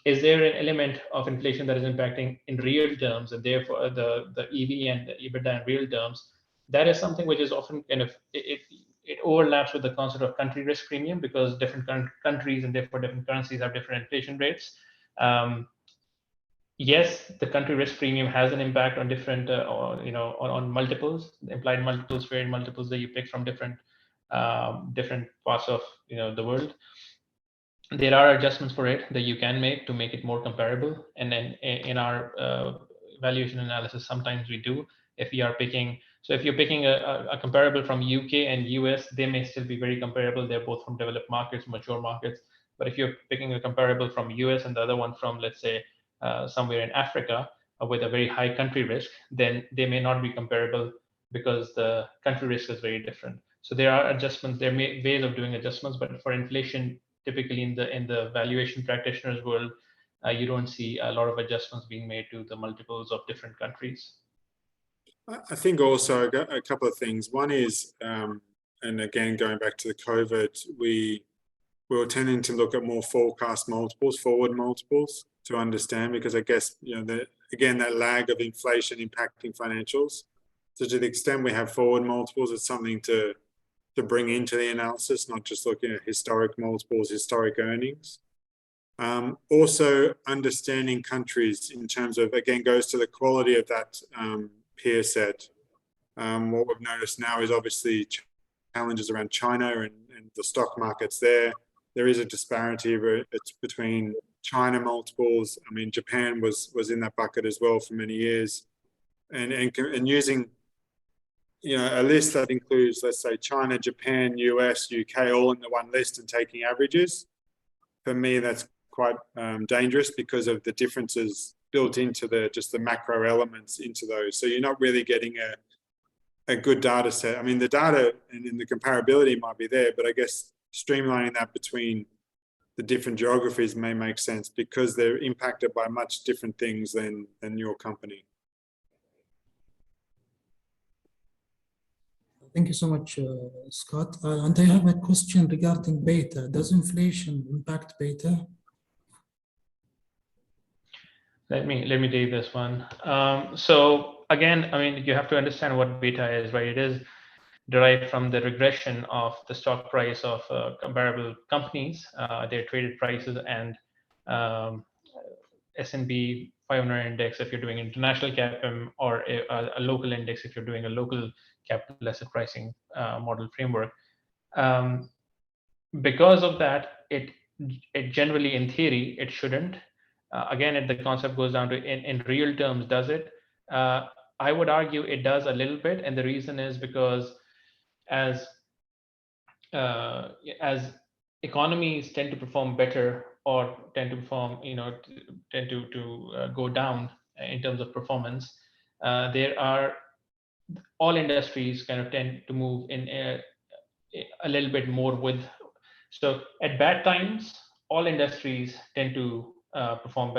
there an element of inflation that is impacting in real terms, and therefore the EV and the EBITDA in real terms? That is something which is often kind of, it overlaps with the concept of country risk premium, because different countries and therefore different currencies have different inflation rates. Yes, the country risk premium has an impact on different, on multiples, the implied multiples, varied multiples that you pick from different parts of the world. There are adjustments for it that you can make to make it more comparable, and then in our valuation analysis, sometimes we do. If we are picking, so if you're picking a comparable from UK and US, they may still be very comparable. They're both from developed markets, mature markets. But if you're picking a comparable from US and the other one from, let's say, somewhere in Africa with a very high country risk, then they may not be comparable because the country risk is very different. So there are adjustments. There may ways of doing adjustments, but for inflation, typically in the valuation practitioners world, you don't see a lot of adjustments being made to the multiples of different countries. I think also a couple of things. One is, and again, going back to the COVID, we were tending to look at more forecast multiples, forward multiples, to understand, because I guess, again, that lag of inflation impacting financials. So to the extent we have forward multiples, it's something to bring into the analysis, not just looking at historic multiples, historic earnings. Also understanding countries in terms of, again, goes to the quality of that peer set. What we've noticed now is obviously challenges around China and the stock markets there. There is a disparity between China multiples. I mean, Japan was in that bucket as well for many years, and using a list that includes, let's say, China, Japan, US, UK, all in the one list and taking averages. For me, that's quite dangerous because of the differences built into just the macro elements into those. So you're not really getting a good data set. I mean, the data and the comparability might be there, but I guess streamlining that between the different geographies may make sense because they're impacted by much different things than your company. Thank you so much, Scott. And I have a question regarding beta. Does inflation impact beta? Let me take this one. So again, I mean, you have to understand what beta is, right? It is derived from the regression of the stock price of comparable companies, their traded prices, and S&P 500 index if you're doing international CAPM, or a local index if you're doing a local capital asset pricing model framework. Because of that, it generally, in theory, it shouldn't. Again, the concept goes down to in real terms, does it? I would argue it does a little bit, and the reason is because as economies tend to perform better or tend to perform, tend to go down in terms of performance, all industries kind of tend to move in a little bit more with. So at bad times, all industries tend to perform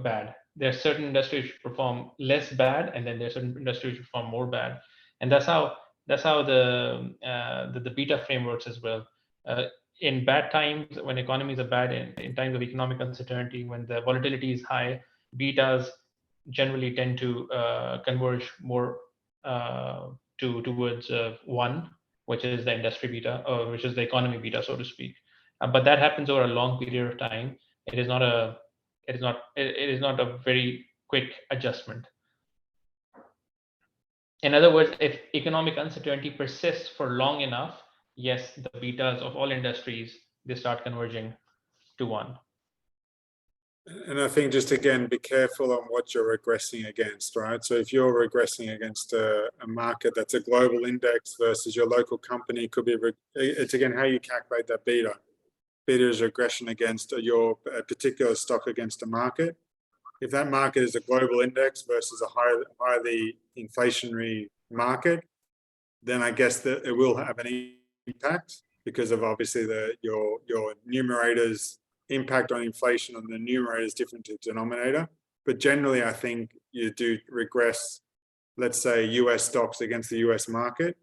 bad. There are certain industries which perform less bad, and then there are certain industries which perform more bad, and that's how the beta frameworks as well. in bad times, when economies are bad, in times of economic uncertainty, when the volatility is high, betas generally tend to converge more towards 1, which is the industry beta, or which is the economy beta, so to speak. But that happens over a long period of time. It is not a very quick adjustment. In other words, if economic uncertainty persists for long enough, yes, the betas of all industries, they start converging to 1. And I think just again, be careful on what you're regressing against, right? So if you're regressing against a market that's a global index versus your local company, could be, it's again how you calculate that beta. Beta is regression against your particular stock against a market. If that market is a global index versus a highly inflationary market, then I guess that it will have an impact because of obviously your numerator's impact on inflation on the numerator is different to denominator. But generally, I think you do regress, let's say, US stocks against the US market.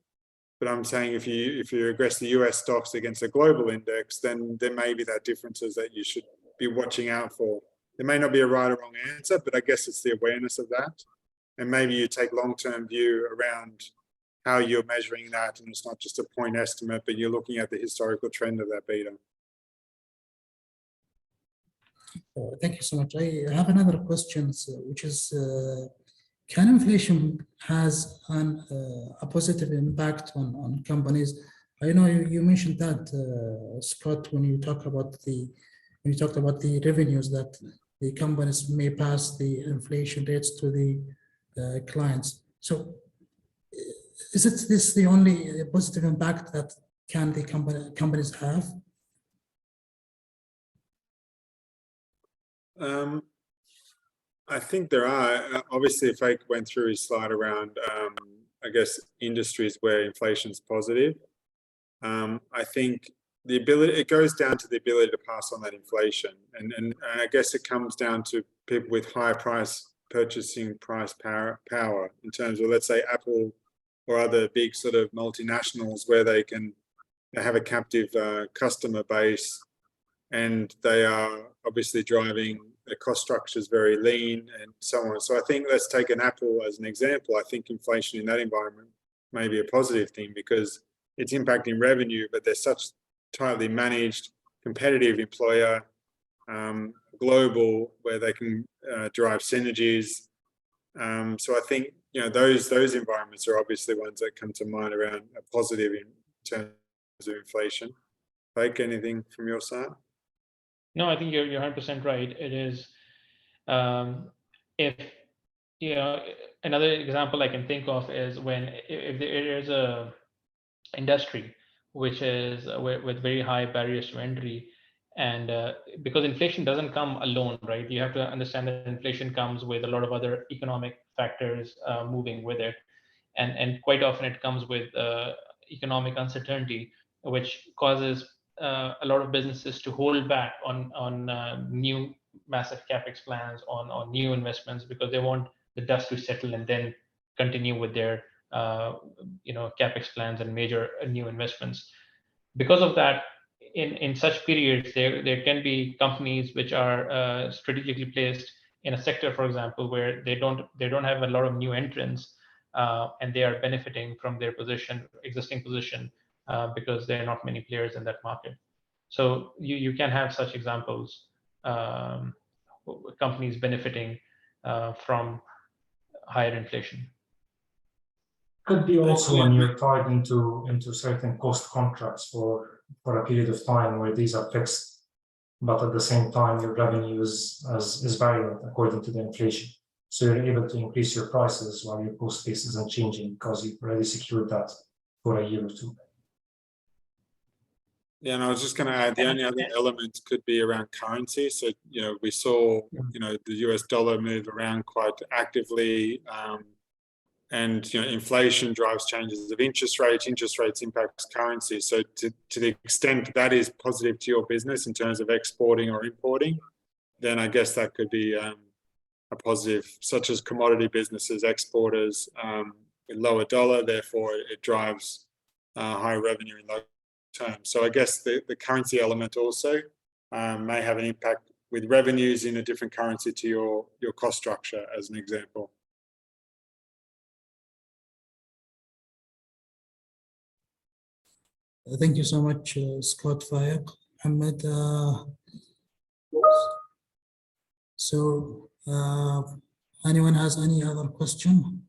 But I'm saying if you regress the US stocks against a global index, then there may be that differences that you should be watching out for. There may not be a right or wrong answer, but I guess it's the awareness of that. And maybe you take long-term view around how you're measuring that, and it's not just a point estimate, but you're looking at the historical trend of that beta. Thank you so much. I have another question, which is, can inflation has a positive impact on companies? I know you mentioned that, Scott, when you talked about the revenues that the companies may pass the inflation rates to the clients. So, is this the only positive impact that can the companies have? I think there are. Obviously, if I went through his slide around, I guess, industries where inflation is positive, I think the ability, it goes down to the ability to pass on that inflation. And I guess it comes down to people with higher purchasing price power in terms of, let's say, Apple or other big sort of multinationals where they have a captive customer base, and they are obviously driving the cost structures very lean and so on. So I think, let's take an Apple as an example. I think inflation in that environment may be a positive thing because it's impacting revenue, but they're such tightly managed, competitive employer, global, where they can derive synergies. So I think, you know, those environments are obviously ones that come to mind around a positive in terms of inflation. Like, anything from your side? No, I think you're 100% right. It is, if, you know, another example I can think of is if there is a industry which is with very high barriers to entry, and because inflation doesn't come alone, right? You have to understand that inflation comes with a lot of other economic factors moving with it, and quite often it comes with economic uncertainty, which causes a lot of businesses to hold back on new massive capex plans, on new investments, because they want the dust to settle and then continue with their capex plans and major new investments. Because of that, in such periods, there can be companies which are strategically placed in a sector, for example, where they don't have a lot of new entrants, and they are benefiting from their existing position, because there are not many players in that market. So you can have such examples, companies benefiting from higher inflation. Could be also when you're tied into certain cost contracts for a period of time where these are fixed, but at the same time your revenue is variant according to the inflation. So you're able to increase your prices while your cost base isn't changing because you've already secured that for a year or two. Yeah, and I was just going to add, the only other element could be around currency. So, you know, we saw, you know, the US dollar move around quite actively, and, you know, inflation drives changes of interest rates impacts currency. So to the extent that is positive to your business in terms of exporting or importing, then I guess that could be a positive, such as commodity businesses, exporters, with lower dollar, therefore it drives higher revenue in local term. So I guess the currency element also may have an impact with revenues in a different currency to your cost structure, as an example. Thank you so much, Scott, Faiq, Mohammed. So, anyone has any other question?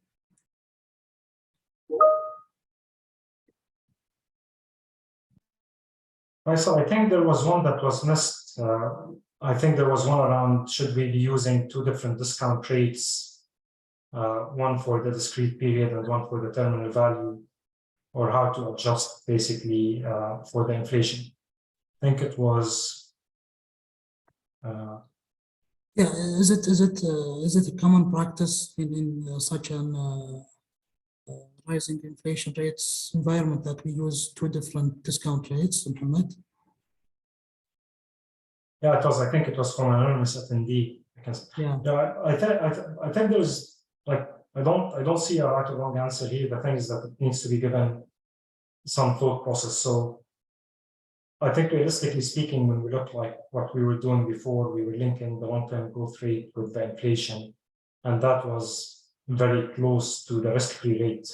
So I think there was one that was missed. I think there was one around, should we be using two different discount rates, one for the discrete period and one for the terminal value, or how to adjust basically for the inflation? I think it was. Yeah, is it a common practice in such an rising inflation rates environment that we use two different discount rates, Mohammed? Yeah, it was. I think it was from an anonymous attendee. Yeah. I think there's like I don't see a right or wrong answer here. The thing is that it needs to be given some thought process. So I think realistically speaking, when we look like what we were doing before, we were linking the long-term growth rate with the inflation, and that was very close to the risk-free rate.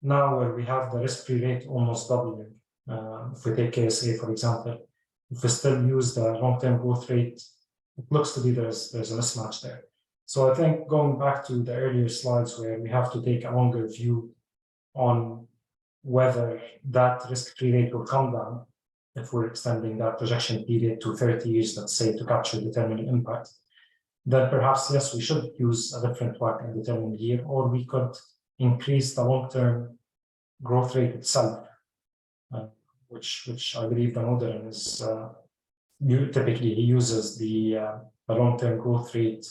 Now, where we have the risk-free rate almost doubling, if we take KSA, for example, if we still use the long-term growth rate, it looks to be there's a mismatch there. So I think going back to the earlier slides where we have to take a longer view on whether that risk-free rate will come down if we're extending that projection period to 30 years, let's say, to capture the terminal impact, then perhaps, yes, we should use a different WACC in the terminal year, or we could increase the long-term growth rate itself, which I believe the model is, typically he uses the long-term growth rate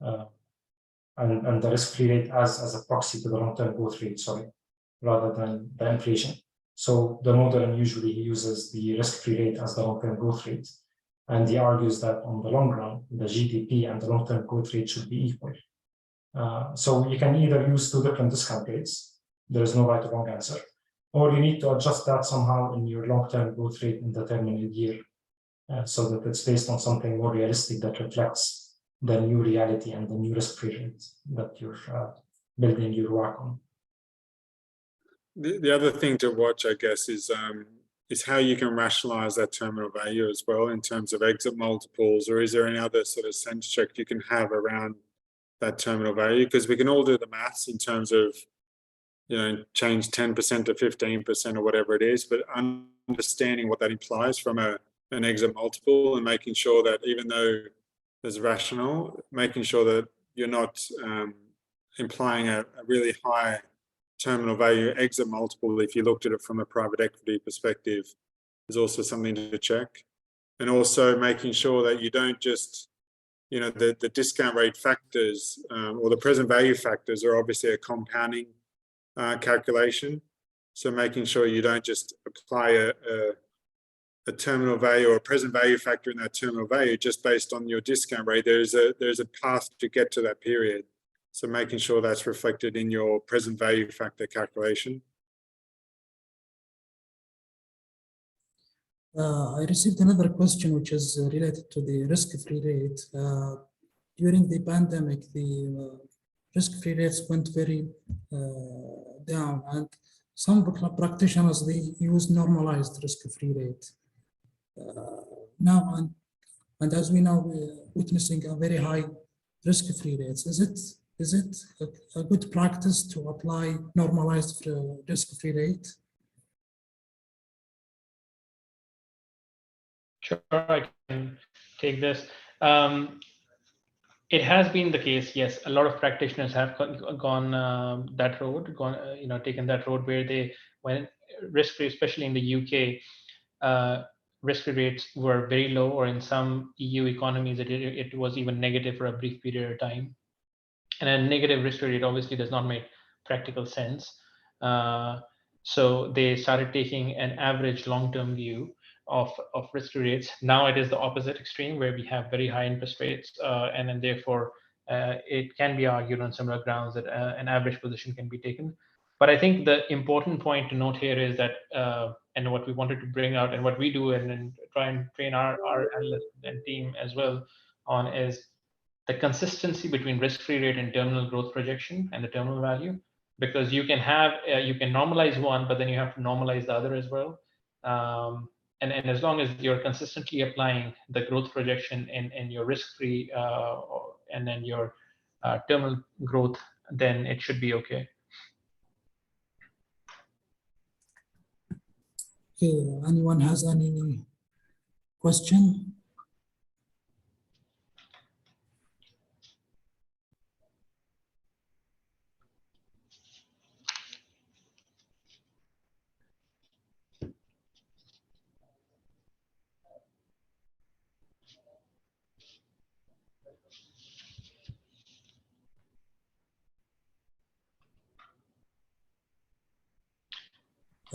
and the risk-free rate as a proxy to the long-term growth rate, sorry, rather than the inflation. So the model usually he uses the risk-free rate as the long-term growth rate, and he argues that on the long run, the GDP and the long-term growth rate should be equal. So you can either use two different discount rates, there is no right or wrong answer, or you need to adjust that somehow in your long-term growth rate in the terminal year, so that it's based on something more realistic that reflects the new reality and the new risk-free rate that you're building your work on. The other thing to watch, I guess, is how you can rationalize that terminal value as well in terms of exit multiples, or is there any other sort of sense check you can have around that terminal value? Because we can all do the maths in terms of, you know, change 10% to 15% or whatever it is, but understanding what that implies from an exit multiple and making sure that even though there's rational, making sure that you're not implying a really high terminal value exit multiple if you looked at it from a private equity perspective is also something to check. And also making sure that you don't just, you know, the discount rate factors or the present value factors are obviously a compounding calculation. So making sure you don't just apply a terminal value or a present value factor in that terminal value just based on your discount rate. There's a path to get to that period. So making sure that's reflected in your present value factor calculation. I received another question which is related to the risk-free rate. During the pandemic, the risk-free rates went very down, and some practitioners, they use normalized risk-free rate. Now, and as we know, we're witnessing a very high risk-free rates. Is it a good practice to apply normalized risk-free rate? Sure, I can take this. It has been the case, yes. A lot of practitioners have gone that road, taken that road where they went risk-free, especially in the UK. Risk-free rates were very low, or in some EU economies, it was even negative for a brief period of time. And a negative risk-free rate obviously does not make practical sense. So they started taking an average long-term view of risk-free rates. Now it is the opposite extreme, where we have very high interest rates, and then therefore it can be argued on similar grounds that an average position can be taken. But I think the important point to note here is that and what we wanted to bring out and what we do and try and train our analysts and team as well on is the consistency between risk-free rate and terminal growth projection and the terminal value, because you can have you can normalize one, but then you have to normalize the other as well. And as long as you're consistently applying the growth projection in your risk-free and then your terminal growth, then it should be okay. Okay, anyone has any question?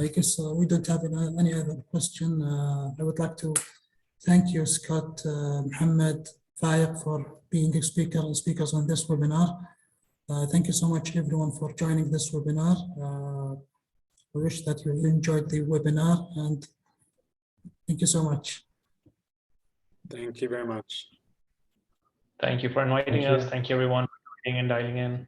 I guess we don't have any other question. I would like to thank you, Scott, Mohammed, Faiq, for being the speakers on this webinar. Thank you so much, everyone, for joining this webinar. I wish that you enjoyed the webinar, and thank you so much. Thank you very much. Thank you for inviting us. Thank you, everyone, for joining and dialing in.